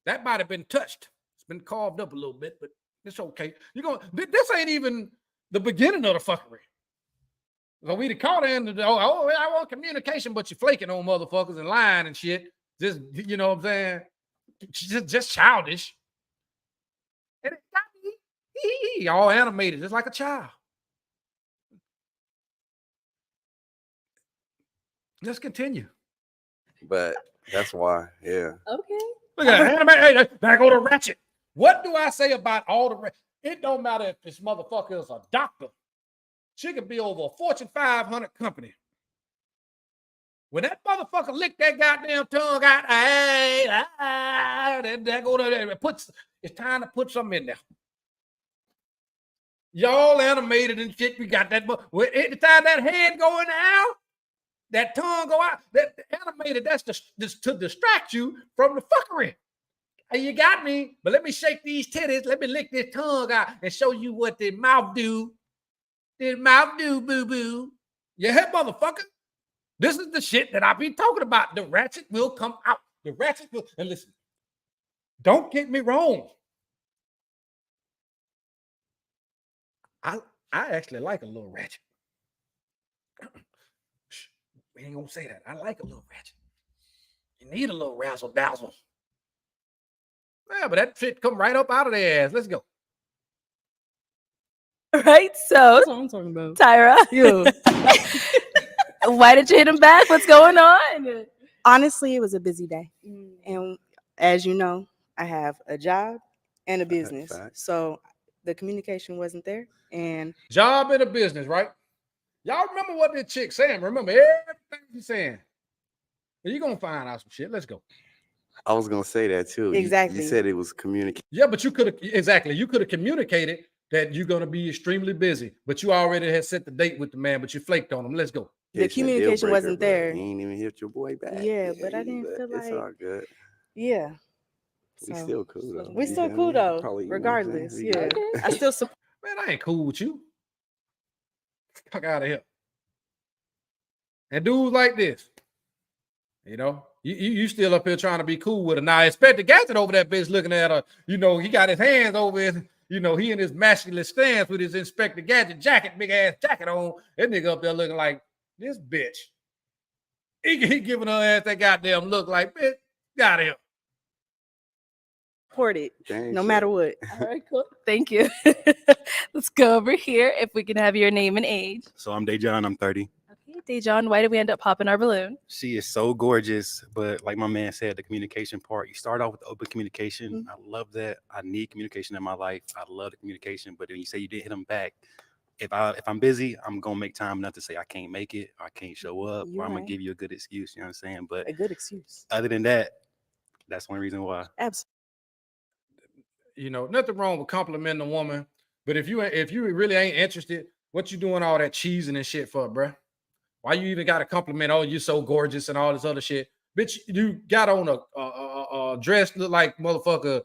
That might have been touched. It's been carved up a little bit, but it's okay. This ain't even the beginning of the fuckery. So we caught in I want communication, but you're flaking on motherfuckers and lying and shit. Just, you know what I'm saying? Just childish. And it got me all animated, just like a child. Let's continue. But that's why, yeah. Okay. Look at that. Hey, there go the ratchet. What do I say about all the it don't matter if this motherfucker is a doctor. She could be over a Fortune 500 company. When that motherfucker licked that goddamn tongue out, that go to there. It's time to put something in there. Y'all animated and shit. We got that. Every time that head going out, that tongue go out. That animated. That's just to distract you from the fuckery. And you got me. But let me shake these titties. Let me lick this tongue out and show you what the mouth do. The mouth do, boo boo. You head, motherfucker. This is the shit that I be talking about. The ratchet will come out. The ratchet will. And listen, don't get me wrong. I actually like a little ratchet. We ain't gonna say that. I like a little ratchet. You need a little razzle dazzle. Yeah, but that shit come right up out of their ass. Let's go. Right. So That's what I'm talking about. Tyra. Yeah. Why did you hit him back? What's going on? Honestly, it was a busy day. And as you know, I have a job and a business. Facts. So the communication wasn't there. And Job in a business, right? Y'all remember what this chick saying? Remember everything she's saying. You're gonna find out some shit. Let's go. I was gonna say that too. Exactly. You said it was communication. Yeah, but you could have communicated that you're gonna be extremely busy, but you already had set the date with the man, but you flaked on him. Let's go. the communication wasn't there. You ain't even hit your boy back. Yeah, but I didn't feel it's like- all good. Yeah. We So, still cool though. we You still feel cool me? though, Probably, you know what I'm saying? regardless. We Yeah. good. I still support. Man, I ain't cool with you. Fuck out of here. And dudes like this, You know, you still up here trying to be cool with her. Now, Inspector Gadget over that bitch looking at her. You know, he got his hands over his, you know, he in his masculine stance with his Inspector Gadget jacket, big ass jacket on. That nigga up there looking like this bitch. He giving her ass that goddamn look like, bitch, got him. Support it, Dang no shit. matter what. All right, cool. Thank you. Let's go over here. If we can have your name and age. So I'm Dejon, I'm 30. Okay, Dejon, why did we end up popping our balloon? She is so gorgeous, but like my man said, the communication part, you start off with open communication. I love that. I need communication in my life. I love the communication, but when you say you didn't hit them back, if I'm busy, I'm gonna make time not to say I can't make it, or I can't show up, You're or I'm gonna right. give you a good excuse, you know what I'm saying? But A good excuse. other than that, that's one reason why. Absolutely. You know, nothing wrong with complimenting a woman, but if you really ain't interested, what you doing all that cheesing and shit for, bruh? Why you even got to compliment? Oh, you're so gorgeous and all this other shit, bitch. You got on a dress look like motherfucker.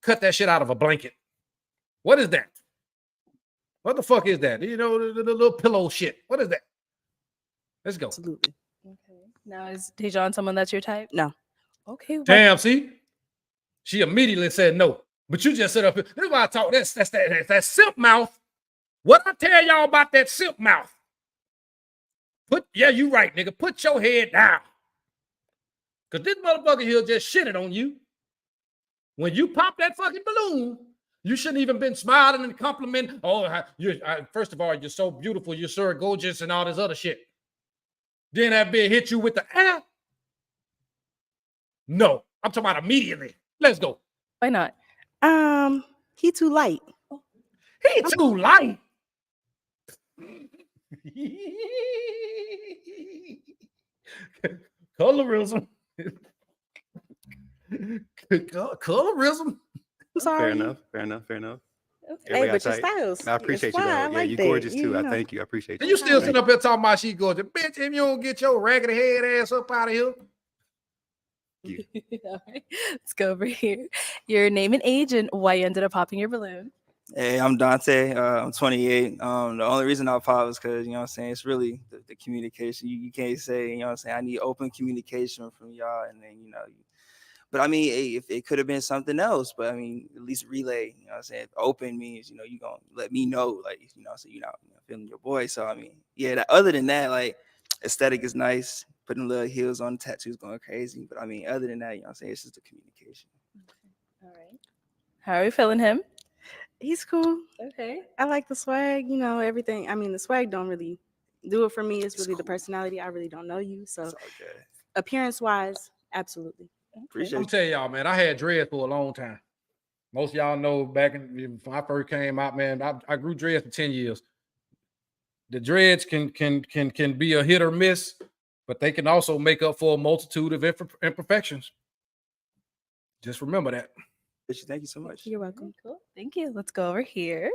Cut that shit out of a blanket. What is that? What the fuck is that? You know, the little pillow shit. What is that? Let's go. Absolutely. Okay. Now, is Dejon someone that's your type? No. Okay. Damn, see? She immediately said no. But you just sit up here. This is why I talk. That's that simp mouth. What I tell y'all about that simp mouth? Yeah, you right, nigga. Put your head down. Because this motherfucker here just shitted on you. When you pop that fucking balloon, you shouldn't even been smiling and complimenting. Oh, first of all, you're so beautiful. You're so gorgeous and all this other shit. Then that bitch hit you with the No, I'm talking about immediately. Let's go. Why not? He too light. He too light. Colorism. Colorism. I'm sorry. Fair enough. Okay. Hey, Everybody but your got tight. styles. I appreciate you, fine. though. I Yeah, like you that. gorgeous too. You I know. thank you. I appreciate And you. you still Thank sitting up here talking about she gorgeous. Bitch, if you don't get your raggedy head ass up out of here. All right. Let's go over here. Your name and age and why you ended up popping your balloon. Hey, I'm Dante. I'm 28. The only reason I pop is because, you know what I'm saying, it's really the communication. You can't say, you know what I'm saying, I need open communication from y'all. And then, you know, but I mean, hey, if it could have been something else, but I mean, at least relay, you know what I'm saying? Open means, you know, you're going to let me know, like, you know, so you're not feeling your boy. So, I mean, yeah, other than that, like, aesthetic is nice. Putting little heels on, tattoos going crazy. But I mean, other than that, you know what I'm saying, it's just the communication. All right. How are we feeling him? He's cool. Okay. I like the swag, you know, everything. I mean, the swag don't really do it for me. It's really the cool. personality. I really don't know you. So It's all good. appearance wise, absolutely. Appreciate I'm you. tell y'all, man, I had dreads for a long time. Most of y'all know back when I first came out, man, I grew dreads for 10 years. The dreads can be a hit or miss, but they can also make up for a multitude of imperfections. Just remember that. Thank you so much. You're welcome. Cool. Thank you. Let's go over here.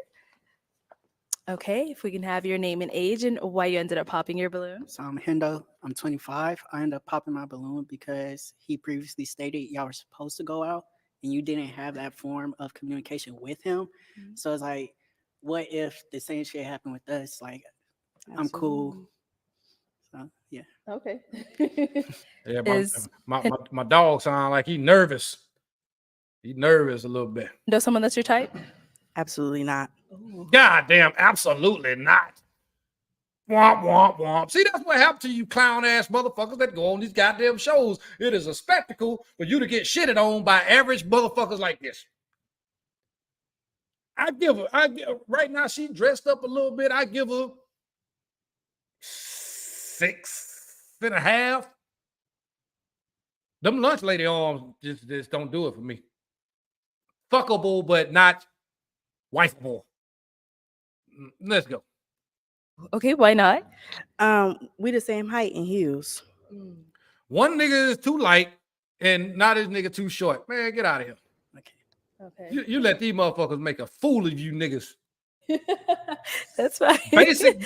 Okay. If we can have your name and age and why you ended up popping your balloon. So I'm Hendo. I'm 25. I ended up popping my balloon because he previously stated y'all were supposed to go out and you didn't have that form of communication with him. So it's like, what if the same shit happened with us? Like, I'm cool. So yeah. Okay. Yeah, Is my dog sound like he nervous. He nervous a little bit. know someone that's your type? Absolutely not. God damn, absolutely not. Womp, womp, womp. See, that's what happened to you clown ass motherfuckers that go on these goddamn shows. It is a spectacle for you to get shitted on by average motherfuckers like this. I give her, right now she dressed up a little bit. I give her 6.5. Them lunch lady arms just don't do it for me. Fuckable, but not wifeable. Let's go. Okay. Why not? We the same height in heels. One nigga is too light and not this nigga too short. Man, get out of here. Okay. You let these motherfuckers make a fool of you niggas. That's fine. Basic,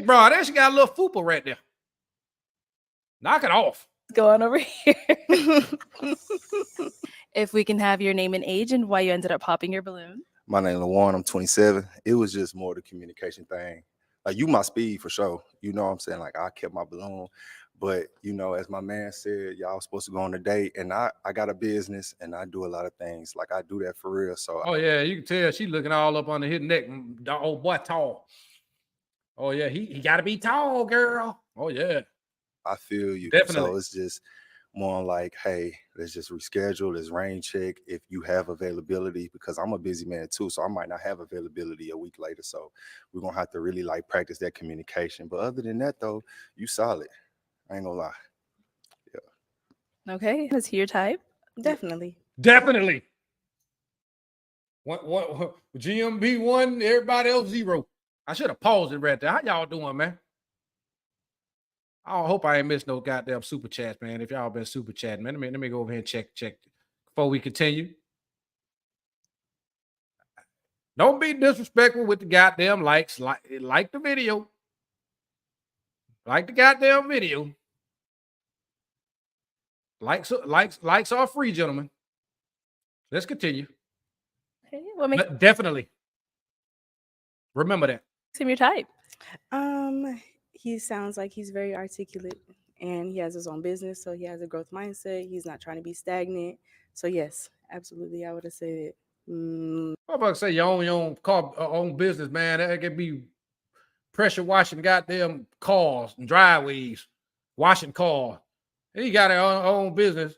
bro. There she got a little fupa right there. Knock it off. Go on over here. If we can have your name and age and why you ended up popping your balloon. My name is Lawan. I'm 27. It was just more the communication thing. Like, you my speed for sure. You know what I'm saying? Like, I kept my balloon. But you know, as my man said, y'all was supposed to go on a date, and I got a business and I do a lot of things. Like I do that for real. So Oh yeah, you can tell she looking all up under his neck. The old boy tall. Oh yeah, he got to be tall, girl. Oh yeah, I feel you. definitely. So it's just more like, hey, let's just reschedule, let's rain check if you have availability, because I'm a busy man too. So I might not have availability a week later. So we're gonna have to really like practice that communication. But other than that though, you solid. I ain't gonna lie. Okay, is he your type? Definitely. Definitely. What GMB 1, everybody else 0. I should have paused it right there. How y'all doing, man? I hope I ain't missed no goddamn super chats, man. If y'all been super chatting, man, let me go over here and check before we continue. Don't be disrespectful with the goddamn likes. Like the video. Like the goddamn video. Likes are free, gentlemen. Let's continue. Okay, what makes Definitely. Remember that. him your type? He sounds like he's very articulate and he has his own business, so he has a growth mindset. He's not trying to be stagnant. So yes, absolutely, I would have said it. I'm about to say you own your own car, own business, man. That could be pressure washing goddamn cars and driveways, washing cars. He got his own business.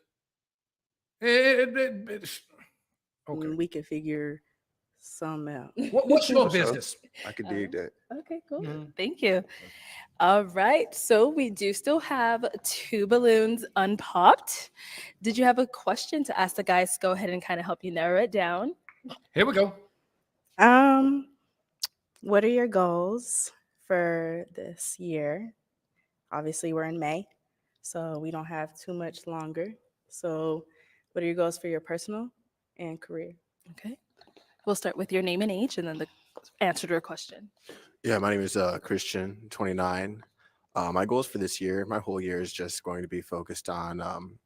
Okay. We can figure some out. What's your For sure. business? I could dig that. Okay, cool. Mhm. Thank you. All right, so we do still have 2 balloons unpopped. Did you have a question to ask the guys? Go ahead and kind of help you narrow it down. Here we go. What are your goals for this year? Obviously, we're in May, so we don't have too much longer. So, what are your goals for your personal and career? Okay. We'll start with your name and age and then the answer to your question. Yeah, my name is Christian, 29. My goals for this year, my whole year is just going to be focused on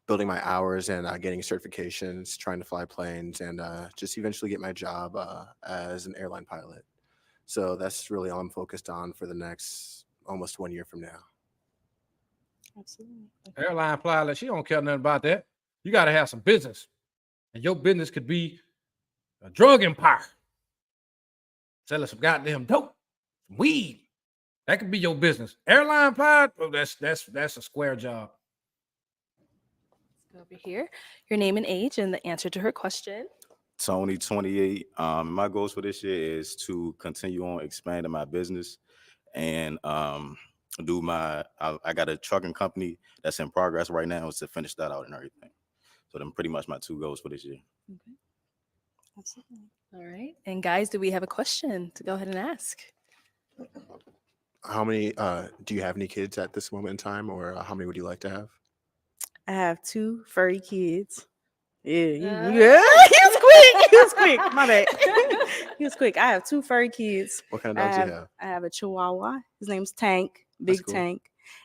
building my hours and getting certifications, trying to fly planes, and just eventually get my job as an airline pilot. So that's really all I'm focused on for the next almost 1 year from now. Absolutely. Airline pilot, she don't care nothing about that. You got to have some business. And your business could be a drug empire. Selling some goddamn dope, some weed. That could be your business. Airline pilot, oh, that's a square job. Let's go over here. Your name and age and the answer to her question. Tony, 28. My goals for this year is to continue on expanding my business and do I got a trucking company that's in progress right now, is to finish that out and everything. So them pretty much my 2 goals for this year. Okay. Absolutely. All right. And guys, do we have a question to go ahead and ask? How many, do you have any kids at this moment in time, or how many would you like to have? I have 2 furry kids. Yeah, Uh. he was quick. He was quick. My bad. He was quick. I have 2 furry kids. What kind of dogs do you have? I have a Chihuahua. His name's Tank, Big cool. Tank,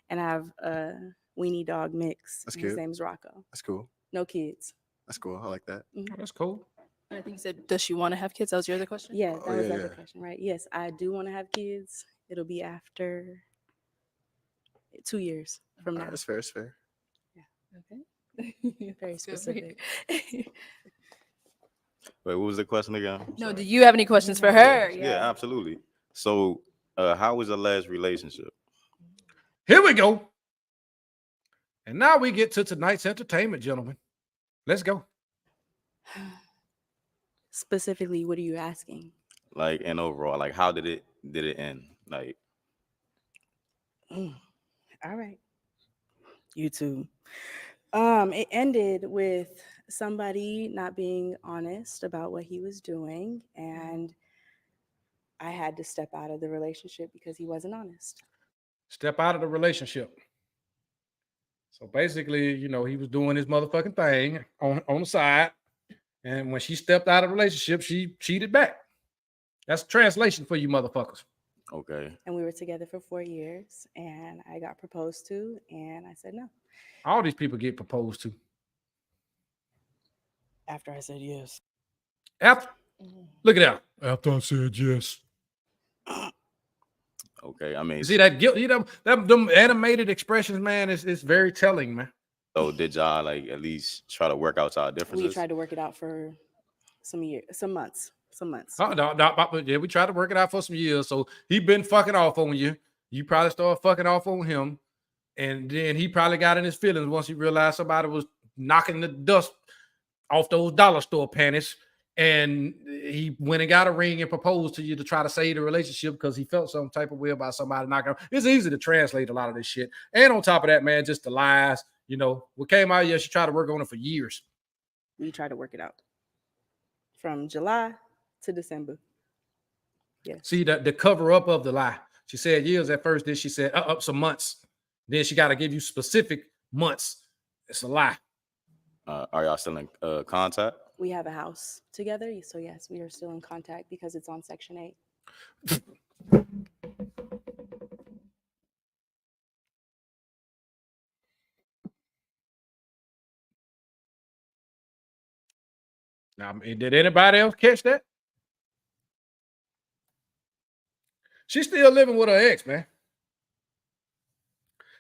and I have a weenie dog mix. That's and His cute. name's Rocco. That's cool. No kids. That's cool. I like that. Oh, that's cool. I think you said, does she want to have kids? That was your other question? Yeah, that Oh, was yeah, the other yeah. question, right? Yes, I do want to have kids. It'll be after 2 years from All now. right, that's fair. That's fair. Okay. Very Let's go over specific. here. Wait, what was the question again? I'm No, sorry. do you have any questions for her? Yeah, absolutely. So how was the last relationship? Here we go. And now we get to tonight's entertainment, gentlemen. Let's go. Specifically, what are you asking? Like, and overall, like, how did it end? Like, All right. YouTube. It ended with somebody not being honest about what he was doing, and I had to step out of the relationship because he wasn't honest. Step out of the relationship. So basically, you know, he was doing his motherfucking thing on the side. And when she stepped out of the relationship, she cheated back. That's translation for you motherfuckers. okay. And we were together for 4 years, and I got proposed to, and I said no. All these people get proposed to. After I said yes. After, look at that. After I said yes. Okay, I mean, You see that guilt, them animated expressions, man, is very telling, man. so did y'all like at least try to work out y'all We differences? tried to work it out for some months. Oh, no, yeah, we tried to work it out for some years. So he been fucking off on you. You probably started fucking off on him. And then he probably got in his feelings once he realized somebody was knocking the dust off those dollar store panties. And he went and got a ring and proposed to you to try to save the relationship because he felt some type of way about somebody knocking him. It's easy to translate a lot of this shit. And on top of that, man, just the lies. What came out, she tried to work on it for years. We tried to work it out from July to December. Yeah. See, the cover up of the lie. She said years at first, then she said up some months. Then she got to give you specific months. It's a lie. Are y'all still in contact? We have a house together. So yes, we are still in contact because it's on Section 8. Now, did anybody else catch that? She's still living with her ex, man.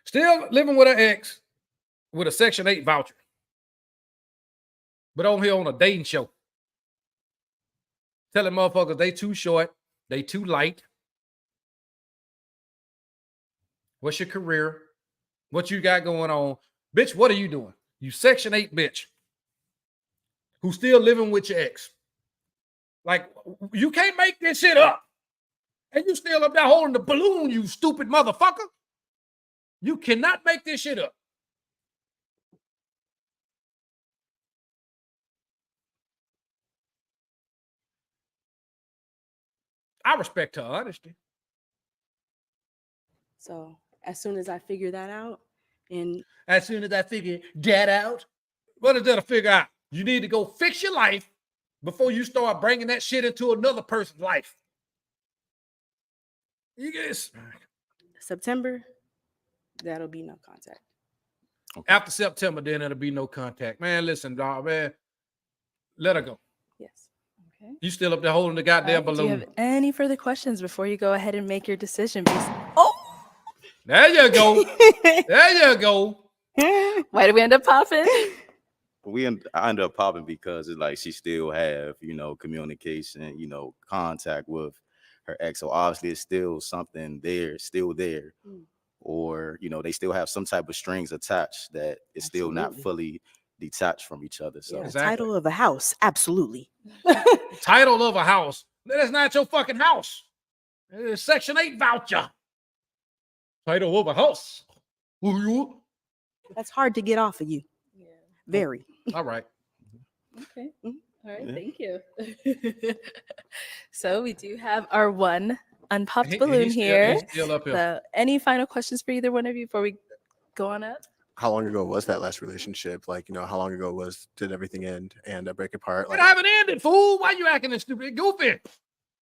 Still living with her ex with a Section 8 voucher. But on here on a dating show. Telling motherfuckers they too short, they too light. What's your career? What you got going on? Bitch, what are you doing? You Section 8 bitch who's still living with your ex. Like, you can't make this shit up. And you still up there holding the balloon, you stupid motherfucker. You cannot make this shit up. I respect her honesty. So as soon as I figure that out, what is there to figure out? You need to go fix your life before you start bringing that shit into another person's life. You guys. September, that'll be no contact. Okay. After September, then it'll be no contact. Man, listen, dog, man. Let her go. Yes. Okay. You still up there holding the goddamn Do you balloon. have any further questions before you go ahead and make your decision? Oh, There you go. There you go. why did we end up popping? I ended up popping because it's like she still have, communication, contact with her ex. So obviously it's still something there, still there. Or, they still have some type of strings attached that is still not fully detached from each other. So Yeah, Exactly. title of a house, absolutely. Title of a house. That's not your fucking house. It's Section 8 voucher. Title of a house. Who you? That's hard to get off of you. Yeah. Very. All right. Okay. All right. Yeah. Thank you. So we do have our one unpopped He- balloon he's still- here. he's still up here. So any final questions for either one of you before we go on up? How long ago was that last relationship? Like, how long ago did everything end and break apart? It Like, haven't ended, fool. Why you acting this stupid? Goofy.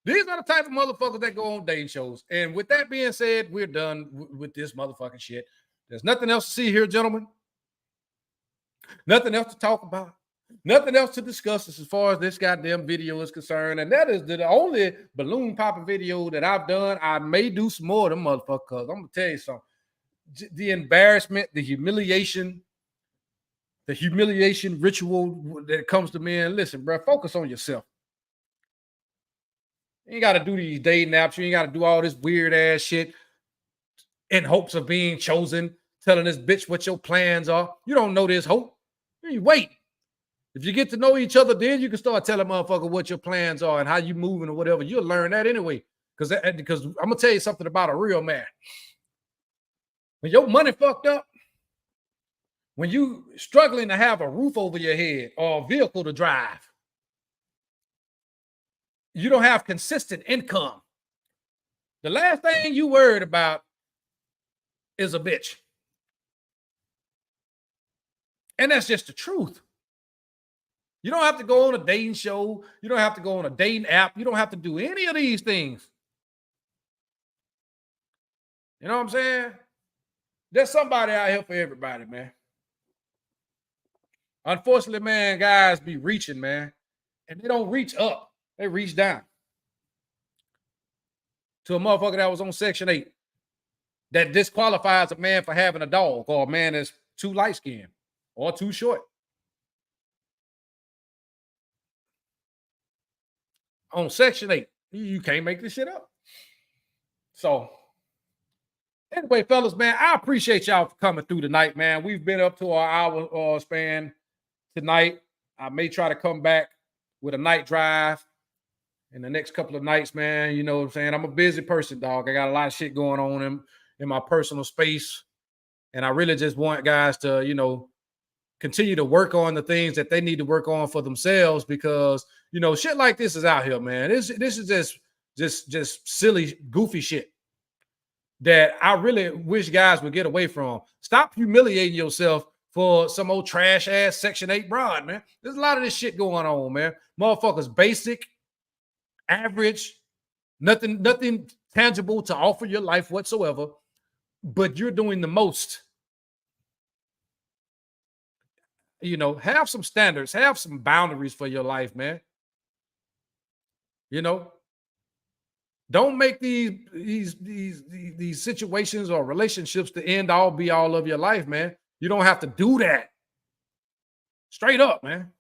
These are the type of motherfuckers that go on dating shows. And with that being said, we're done with this motherfucking shit. There's nothing else to see here, gentlemen. Nothing else to talk about. Nothing else to discuss as far as this goddamn video is concerned. And that is the only balloon popping video that I've done. I may do some more of them motherfuckers. I'm going to tell you something. The embarrassment, the humiliation ritual that comes to men. Listen, bro, focus on yourself. You ain't got to do these dating apps. You ain't got to do all this weird ass shit in hopes of being chosen, telling this bitch what your plans are. You don't know this hope. You wait. If you get to know each other, then you can start telling motherfucker what your plans are and how you moving or whatever. You'll learn that anyway. Because I'm going to tell you something about a real man. When your money fucked up, when you struggling to have a roof over your head or a vehicle to drive, you don't have consistent income. The last thing you worried about is a bitch. And that's just the truth. You don't have to go on a dating show. You don't have to go on a dating app. You don't have to do any of these things. You know what I'm saying? There's somebody out here for everybody, man. Unfortunately, man, guys be reaching, man. And they don't reach up. They reach down. to a motherfucker that was on Section 8 that disqualifies a man for having a dog, or a man that's too light skinned or too short. On Section 8, you can't make this shit up. So, anyway, fellas, man, I appreciate y'all for coming through tonight, man. We've been up to our hour span tonight. I may try to come back with a night drive in the next couple of nights, man. You know what I'm saying? I'm a busy person, dog. I got a lot of shit going on in my personal space. And I really just want guys to, you know, continue to work on the things that they need to work on for themselves, because, you know, shit like this is out here, man. This is just silly, goofy shit that I really wish guys would get away from. Stop humiliating yourself for some old trash ass Section 8 broad, man. There's a lot of this shit going on, man. Motherfuckers basic, average, nothing tangible to offer your life whatsoever, but you're doing the most. You know, have some standards, have some boundaries for your life, man. You know, don't make these situations or relationships the end all be all of your life, man. You don't have to do that. Straight up, man.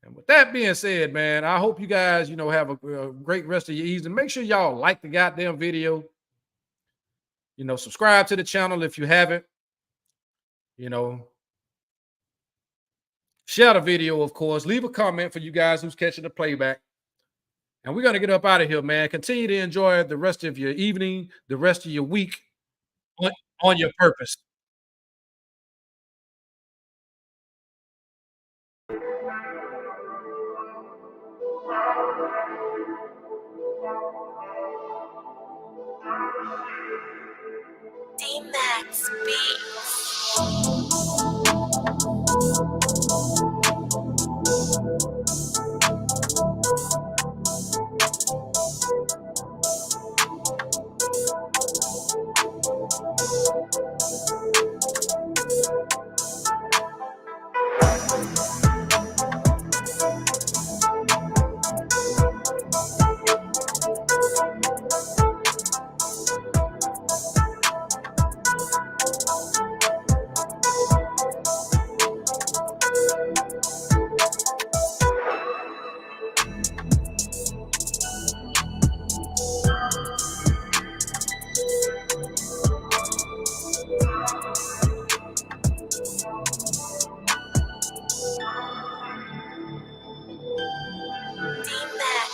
And with that being said, man, I hope you guys, you know, have a great rest of your evening. Make sure y'all like the goddamn video. You know, subscribe to the channel if you haven't. You know, share the video, of course. Leave a comment for you guys who's catching the playback. And we're going to get up out of here, man. Continue to enjoy the rest of your evening, the rest of your week on your purpose. D-Max Beats. D-Max.